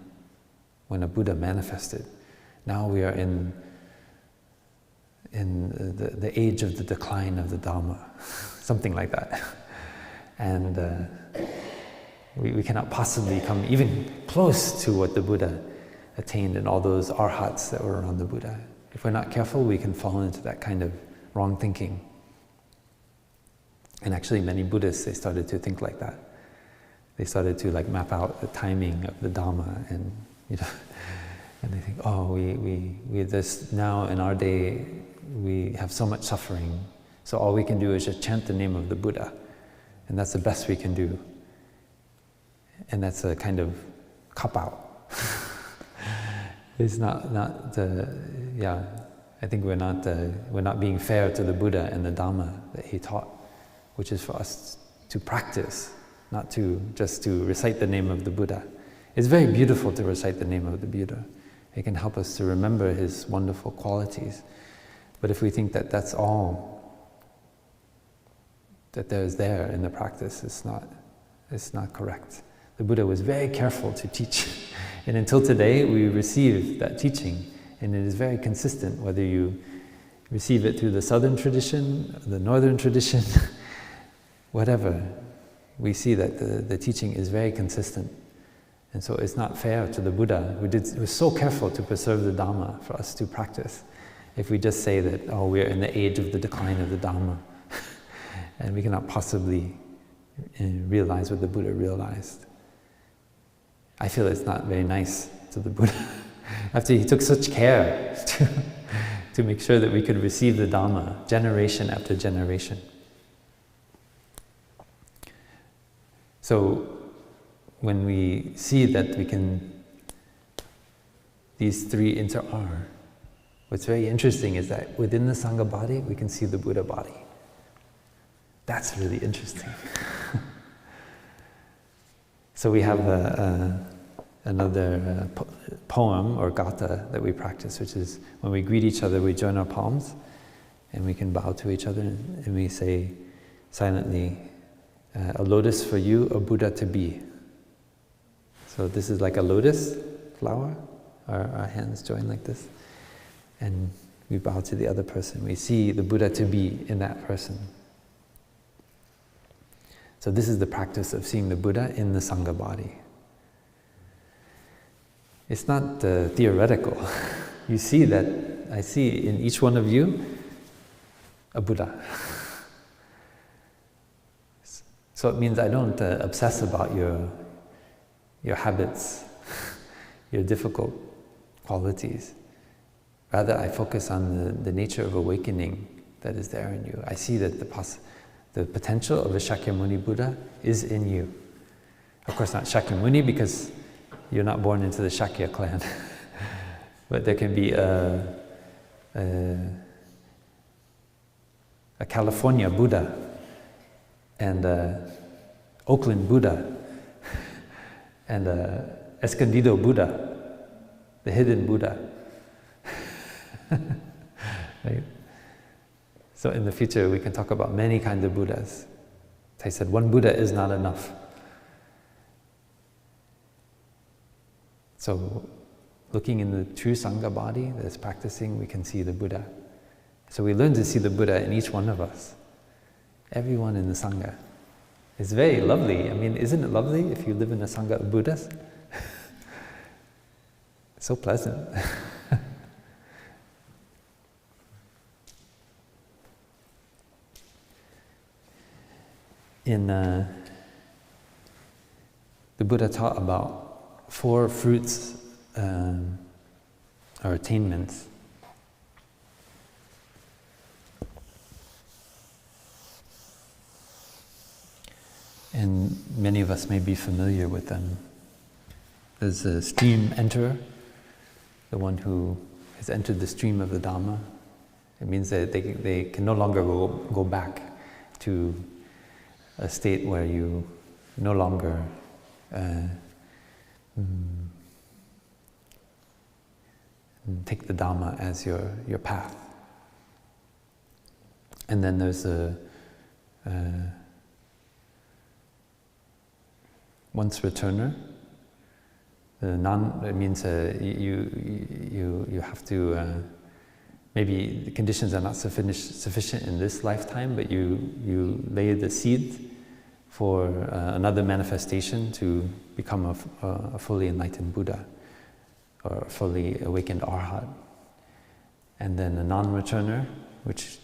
when a Buddha manifested. Now we are in the age of the decline of the Dharma, something like that. And we cannot possibly come even close to what the Buddha attained and all those arhats that were around the Buddha. If we're not careful, we can fall into that kind of wrong thinking. And actually many Buddhists, they started to think like that. They started to map out the timing of the Dharma, and and they think, oh, we this now in our day we have so much suffering, so all we can do is just chant the name of the Buddha, and that's the best we can do. And that's a kind of cop-out. It's not I think we're not being fair to the Buddha and the Dharma that he taught, which is for us to practice, not to just to recite the name of the Buddha. It's very beautiful to recite the name of the Buddha. It can help us to remember his wonderful qualities. But if we think that that's all that there is there in the practice, it's not correct. The Buddha was very careful to teach. And until today, we receive that teaching. And it is very consistent, whether you receive it through the southern tradition, the northern tradition, whatever. We see that the teaching is very consistent. And so it's not fair to the Buddha, who was so careful to preserve the Dharma for us to practice, if we just say that, oh, we're in the age of the decline of the Dharma, and we cannot possibly realize what the Buddha realized. I feel it's not very nice to the Buddha, after he took such care to make sure that we could receive the Dharma, generation after generation. So, when we see that these three inter-are, what's very interesting is that within the Sangha body, we can see the Buddha body. That's really interesting. So we have another poem or gatha that we practice, which is when we greet each other, we join our palms, and we can bow to each other, and we say silently, a lotus for you, a Buddha to be. So this is like a lotus flower, our hands join like this, and we bow to the other person. We see the Buddha to be in that person. So this is the practice of seeing the Buddha in the Sangha body. It's not theoretical. You see that, I see in each one of you a Buddha. So it means I don't obsess about your habits, your difficult qualities. Rather, I focus on the nature of awakening that is there in you. I see that the potential of a Shakyamuni Buddha is in you. Of course, not Shakyamuni, because you're not born into the Shakya clan. But there can be a California Buddha and Oakland Buddha, and Escondido Buddha, the hidden Buddha. Right? So in the future we can talk about many kinds of Buddhas. Thay said, one Buddha is not enough. So looking in the true Sangha body that's practicing, we can see the Buddha. So we learn to see the Buddha in each one of us. Everyone in the Sangha. It's very lovely. I mean, isn't it lovely if you live in a Sangha of Buddhas? It's so pleasant. The Buddha taught about 4 fruits or attainments. And many of us may be familiar with them. There's a stream enterer, the one who has entered the stream of the Dharma. It means that they can no longer go back to a state where you no longer take the Dharma as your path. And then there's a once returner. It means you have to maybe the conditions are not sufficient in this lifetime, but you lay the seed for another manifestation to become a fully enlightened Buddha or a fully awakened Arhat. And then a non-returner, which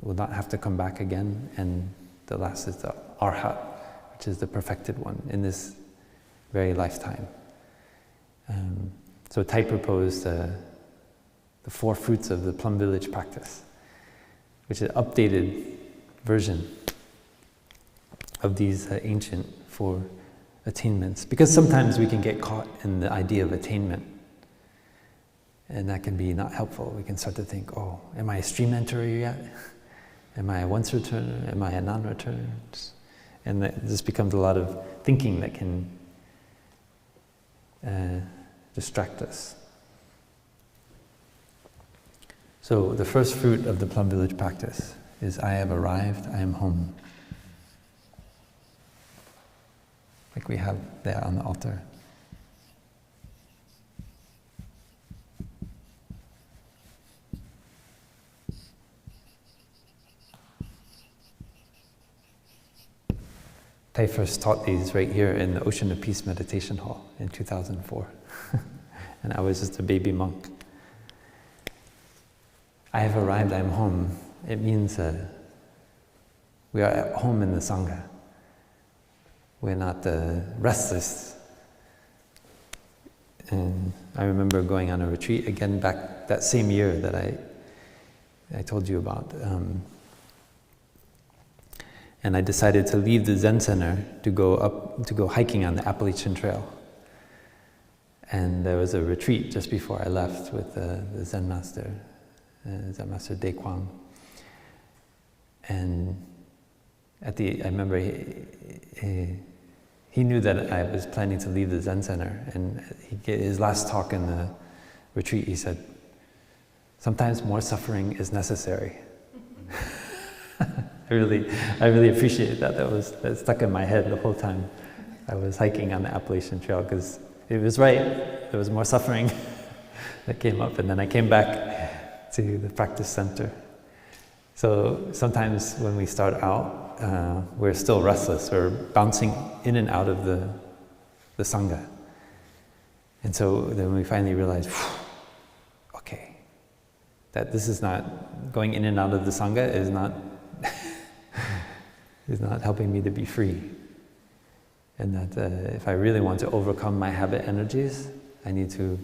will not have to come back again. And the last is the Arhat, which is the perfected one in this very lifetime. So Thay proposed the 4 fruits of the Plum Village practice, which is an updated version of these ancient 4 attainments. Because sometimes we can get caught in the idea of attainment, and that can be not helpful. We can start to think, oh, am I a stream enterer yet? Am I a once returner? Am I a non-returner? And this becomes a lot of thinking that can distract us. So the first fruit of the Plum Village practice is, I have arrived, I am home. Like we have there on the altar. Thay first taught these right here in the Ocean of Peace Meditation Hall in 2004. And I was just a baby monk. I have arrived, I am home. It means we are at home in the Sangha. We're not restless. And I remember going on a retreat again back that same year that I told you about. And I decided to leave the Zen Center to go hiking on the Appalachian Trail. And there was a retreat just before I left with the Zen Master De Kwang. And I remember he knew that I was planning to leave the Zen Center, and his last talk in the retreat, he said, sometimes more suffering is necessary. I really appreciated that. That stuck in my head the whole time I was hiking on the Appalachian Trail, because it was right. There was more suffering that came up, and then I came back to the practice center. So sometimes when we start out, we're still restless. We're bouncing in and out of the Sangha. And so then we finally realize, okay, that this is not, going in and out of the Sangha is not is not helping me to be free. And that if I really want to overcome my habit energies, I need to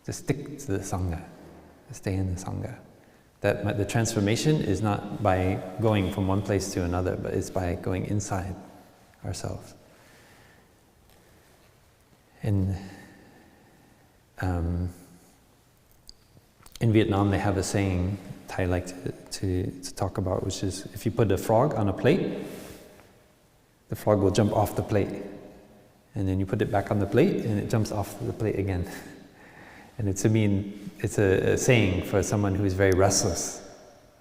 stick to the Sangha, stay in the Sangha. That the transformation is not by going from one place to another, but it's by going inside ourselves. And in Vietnam, they have a saying Thay like to talk about, which is, if you put a frog on a plate the frog will jump off the plate. And then you put it back on the plate and it jumps off the plate again. And it's a saying for someone who is very restless.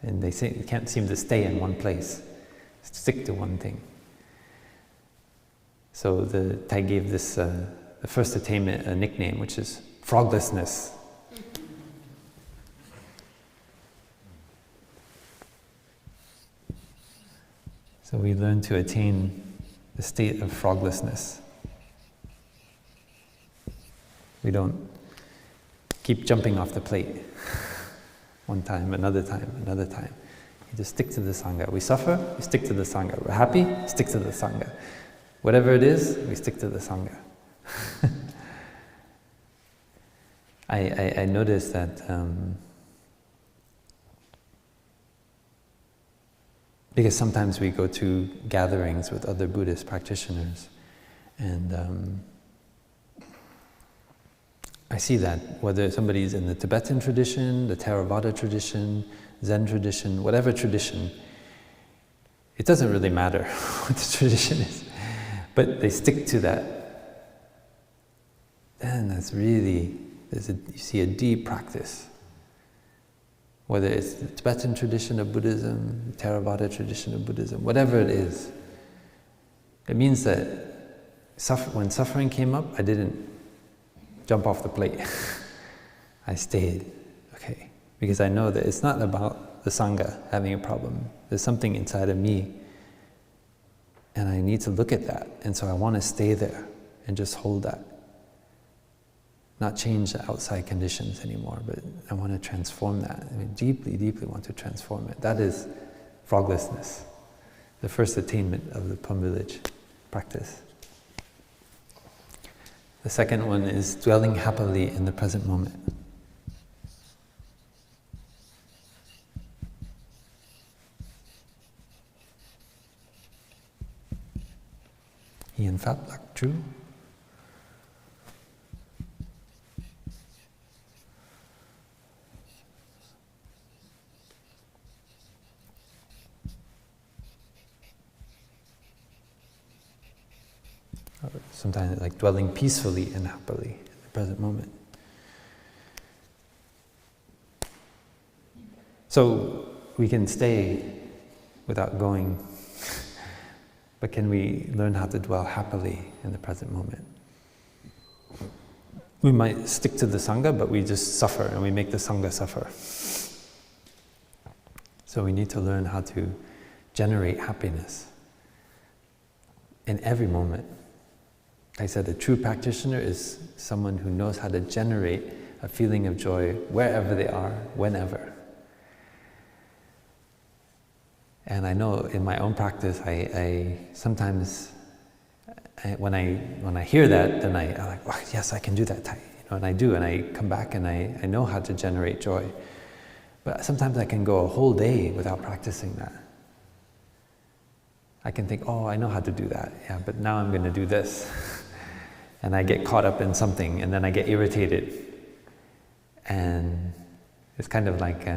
And they can't seem to stay in one place, stick to one thing. So the Thay gave this, the first attainment, a nickname, which is froglessness. So we learn to attain the state of froglessness. We don't keep jumping off the plate. One time, another time, another time. You just stick to the Sangha. We suffer, we stick to the Sangha. We're happy, stick to the Sangha. Whatever it is, we stick to the Sangha. I noticed that because sometimes we go to gatherings with other Buddhist practitioners, and I see that whether somebody's in the Tibetan tradition, the Theravada tradition, Zen tradition, whatever tradition, it doesn't really matter what the tradition is, but they stick to that. Then that's really, you see a deep practice. Whether it's the Tibetan tradition of Buddhism, the Theravada tradition of Buddhism, whatever it is, it means that when suffering came up, I didn't jump off the plate. I stayed, okay, because I know that it's not about the Sangha having a problem. There's something inside of me, and I need to look at that, and so I want to stay there and just hold that. Not change the outside conditions anymore, but I want to transform that. I mean, deeply, deeply want to transform it. That is froglessness, the first attainment of the Plum Village practice. The second one is dwelling happily in the present moment. Thay Phap Luu. Sometimes like dwelling peacefully and happily in the present moment. So we can stay without going, but can we learn how to dwell happily in the present moment? We might stick to the Sangha, but we just suffer and we make the Sangha suffer. So we need to learn how to generate happiness in every moment. I said a true practitioner is someone who knows how to generate a feeling of joy wherever they are, whenever. And I know in my own practice, I sometimes, when I hear that, then I'm like, oh, yes, I can do that, Thay. And I do, and I come back and I know how to generate joy. But sometimes I can go a whole day without practicing that. I can think, oh, I know how to do that, yeah, but now I'm going to do this. And I get caught up in something, and then I get irritated. And it's kind of like,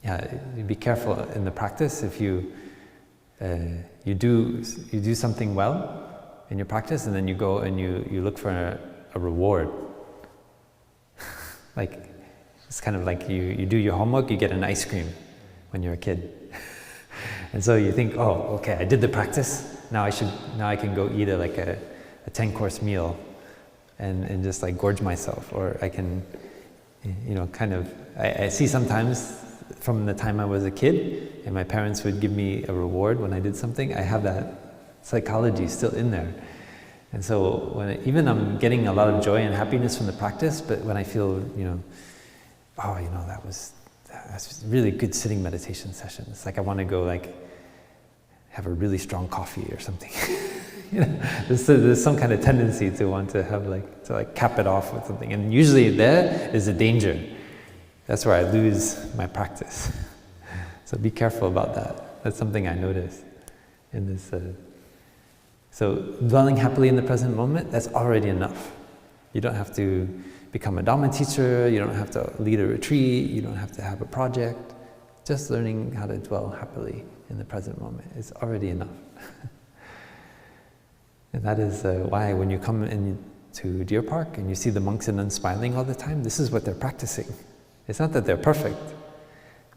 you be careful in the practice. If you do something well in your practice, and then you go and you look for a reward. Like, it's kind of like you do your homework, you get an ice cream when you're a kid. And so you think, oh, okay, I did the practice. Now I can go eat a 10-course meal and just like gorge myself, or I can, I see sometimes from the time I was a kid and my parents would give me a reward when I did something, I have that psychology still in there. And so even I'm getting a lot of joy and happiness from the practice, but when I feel, that's really good sitting meditation session. It's like I want to go have a really strong coffee or something. There's some kind of tendency to want to have to cap it off with something, and usually there is a danger. That's where I lose my practice. So be careful about that. That's something I noticed in this. So dwelling happily in the present moment, that's already enough. You don't have to become a Dharma teacher, you don't have to lead a retreat, you don't have to have a project. Just learning how to dwell happily in the present moment is already enough. And that is why when you come into Deer Park and you see the monks and nuns smiling all the time, this is what they're practicing. It's not that they're perfect,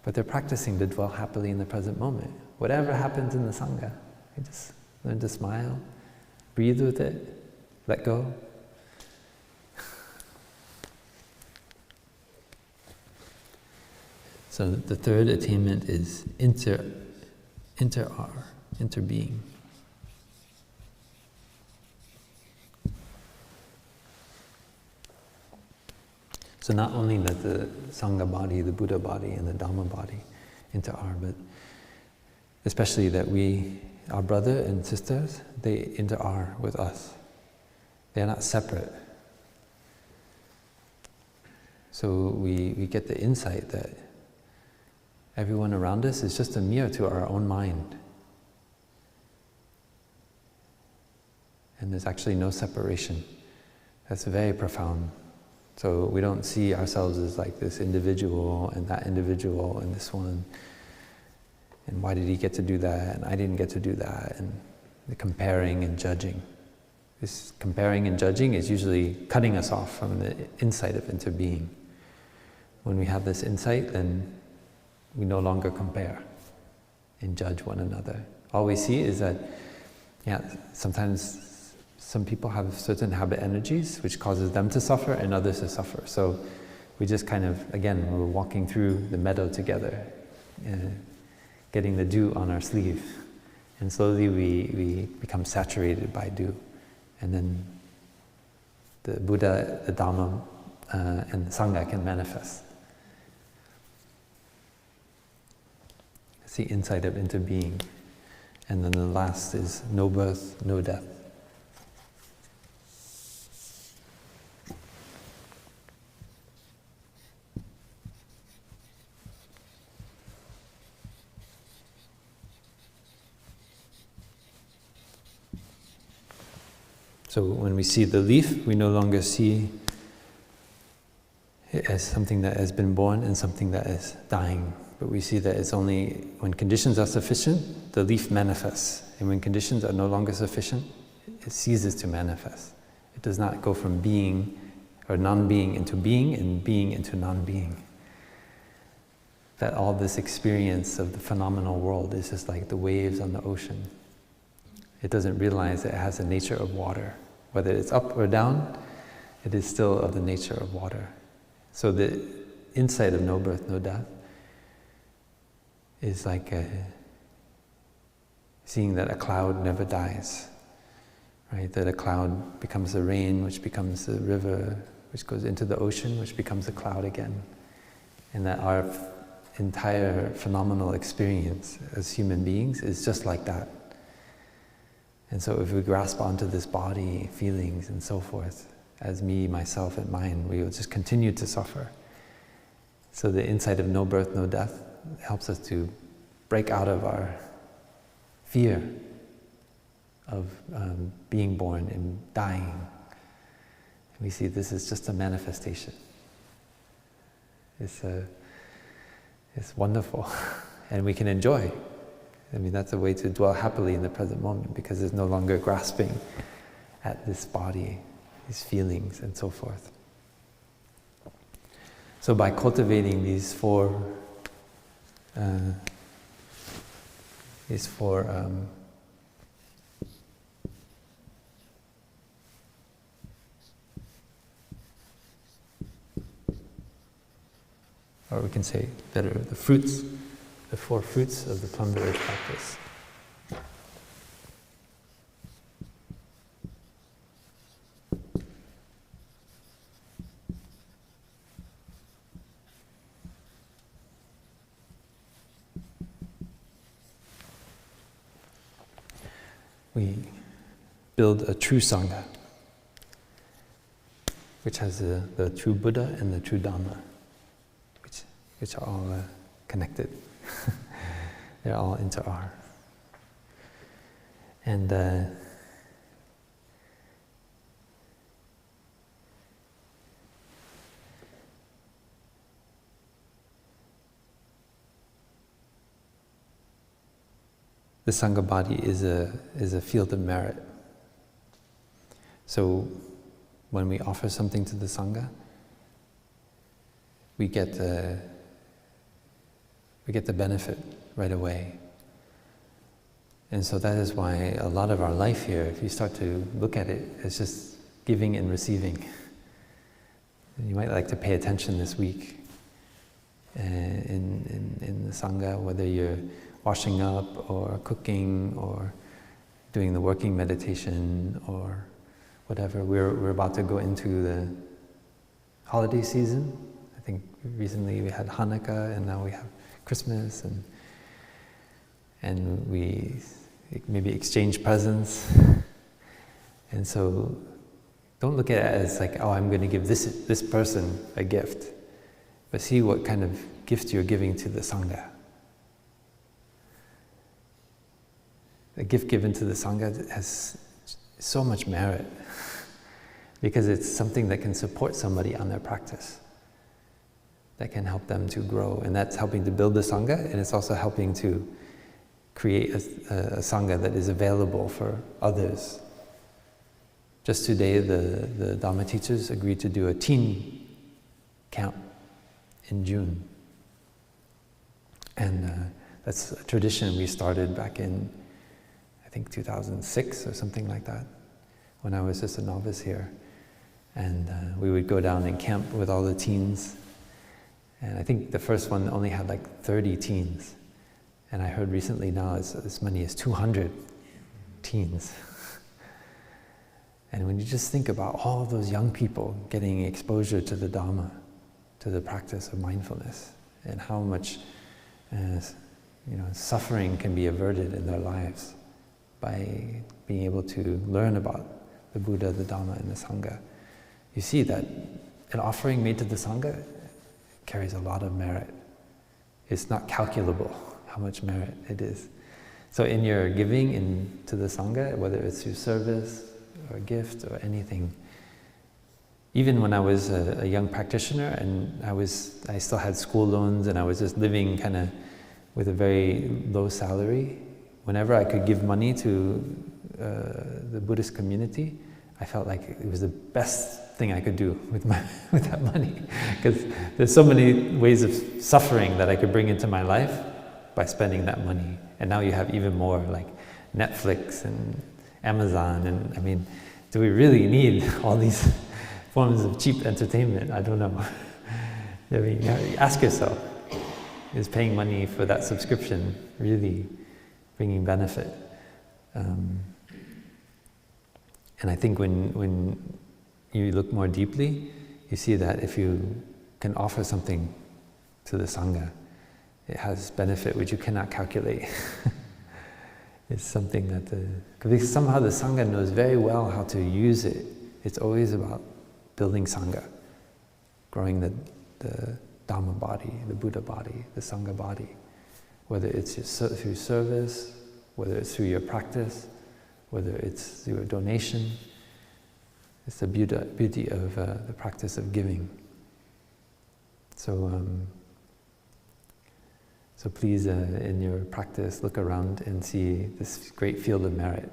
but they're practicing to dwell happily in the present moment. Whatever happens in the Sangha, you just learn to smile, breathe with it, let go. So the third attainment is interbeing. So not only that the Sangha body, the Buddha body, and the Dhamma body interare, but especially that we, our brother and sisters, they interare with us. They are not separate. So we get the insight that everyone around us is just a mirror to our own mind. And there's actually no separation. That's very profound. So we don't see ourselves as like this individual and that individual and this one. And why did he get to do that? And I didn't get to do that. And the comparing and judging. This comparing and judging is usually cutting us off from the insight of interbeing. When we have this insight, then we no longer compare and judge one another. All we see is that, sometimes some people have certain habit energies which causes them to suffer and others to suffer. So we just kind of, again, we're walking through the meadow together, getting the dew on our sleeve. And slowly we become saturated by dew. And then the Buddha, the Dharma, and the Sangha can manifest. It's the insight of interbeing. And then the last is no birth, no death. So when we see the leaf, we no longer see it as something that has been born and something that is dying. But we see that it's only when conditions are sufficient, the leaf manifests. And when conditions are no longer sufficient, it ceases to manifest. It does not go from being or non-being into being and being into non-being. That all this experience of the phenomenal world is just like the waves on the ocean. It doesn't realize that it has the nature of water. Whether it's up or down, it is still of the nature of water. So the insight of no birth, no death is like seeing that a cloud never dies, right? That a cloud becomes the rain, which becomes the river, which goes into the ocean, which becomes a cloud again. And that our entire phenomenal experience as human beings is just like that. And so if we grasp onto this body, feelings, and so forth, as me, myself, and mine, we will just continue to suffer. So the insight of no birth, no death helps us to break out of our fear of being born and dying. We see this is just a manifestation. It's wonderful, and we can enjoy. I mean, that's a way to dwell happily in the present moment, because there's no longer grasping at this body, these feelings, and so forth. So by cultivating these four or we can say better, the four fruits of the Plum Village practice. We build a true Sangha, which has the true Buddha and the true Dharma, which are all connected. They're all interare. And the Sangha body is a field of merit. So when we offer something to the Sangha, we get the benefit right away. And so that is why a lot of our life here, if you start to look at it, it's just giving and receiving. And you might like to pay attention this week in the Sangha, whether you're washing up or cooking or doing the working meditation or whatever. We're about to go into the holiday season. I think recently we had Hanukkah and now we have Christmas, and we maybe exchange presents. And so don't look at it as like, oh, I'm going to give this person a gift, but see what kind of gift you're giving to the Sangha. A gift given to the Sangha has so much merit because it's something that can support somebody on their practice, that can help them to grow, and that's helping to build the Sangha, and it's also helping to create a Sangha that is available for others. Just today, the Dharma teachers agreed to do a teen camp in June. And that's a tradition we started back in, I think, 2006 or something like that, when I was just a novice here. And we would go down and camp with all the teens. And I think the first one only had like 30 teens. And I heard recently now it's as many as 200 teens. And when you just think about all those young people getting exposure to the Dharma, to the practice of mindfulness, and how much suffering can be averted in their lives by being able to learn about the Buddha, the Dharma, and the Sangha, you see that an offering made to the Sangha carries a lot of merit. It's not calculable how much merit it is. So in your giving to the Sangha, whether it's through service or gift or anything, even when I was a young practitioner and I still had school loans and I was just living kind of with a very low salary, whenever I could give money to the Buddhist community, I felt like it was the best thing I could do with that money, because there's so many ways of suffering that I could bring into my life by spending that money. And now you have even more, like Netflix and Amazon, and I mean, do we really need all these forms of cheap entertainment? I don't know. I mean, ask yourself, is paying money for that subscription really bringing benefit? And I think when you look more deeply, you see that if you can offer something to the Sangha, it has benefit which you cannot calculate. It's something that because somehow the Sangha knows very well how to use it. It's always about building Sangha, growing the Dharma body, the Buddha body, the Sangha body. Whether it's through service, whether it's through your practice, whether it's through a donation. It's the beauty of the practice of giving. So please, in your practice, look around and see this great field of merit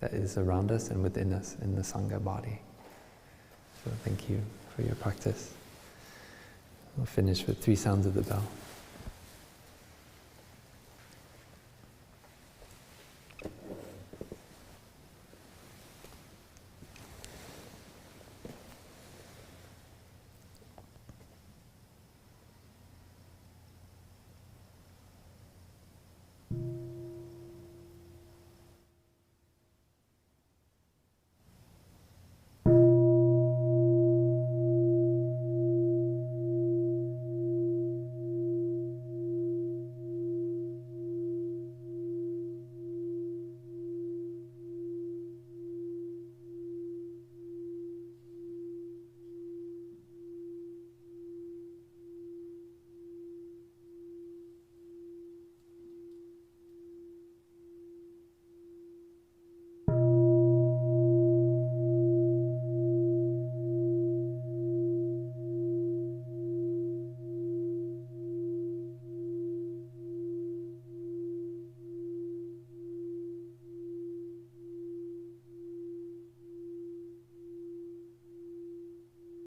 that is around us and within us in the Sangha body. So thank you for your practice. We'll finish with 3 sounds of the bell.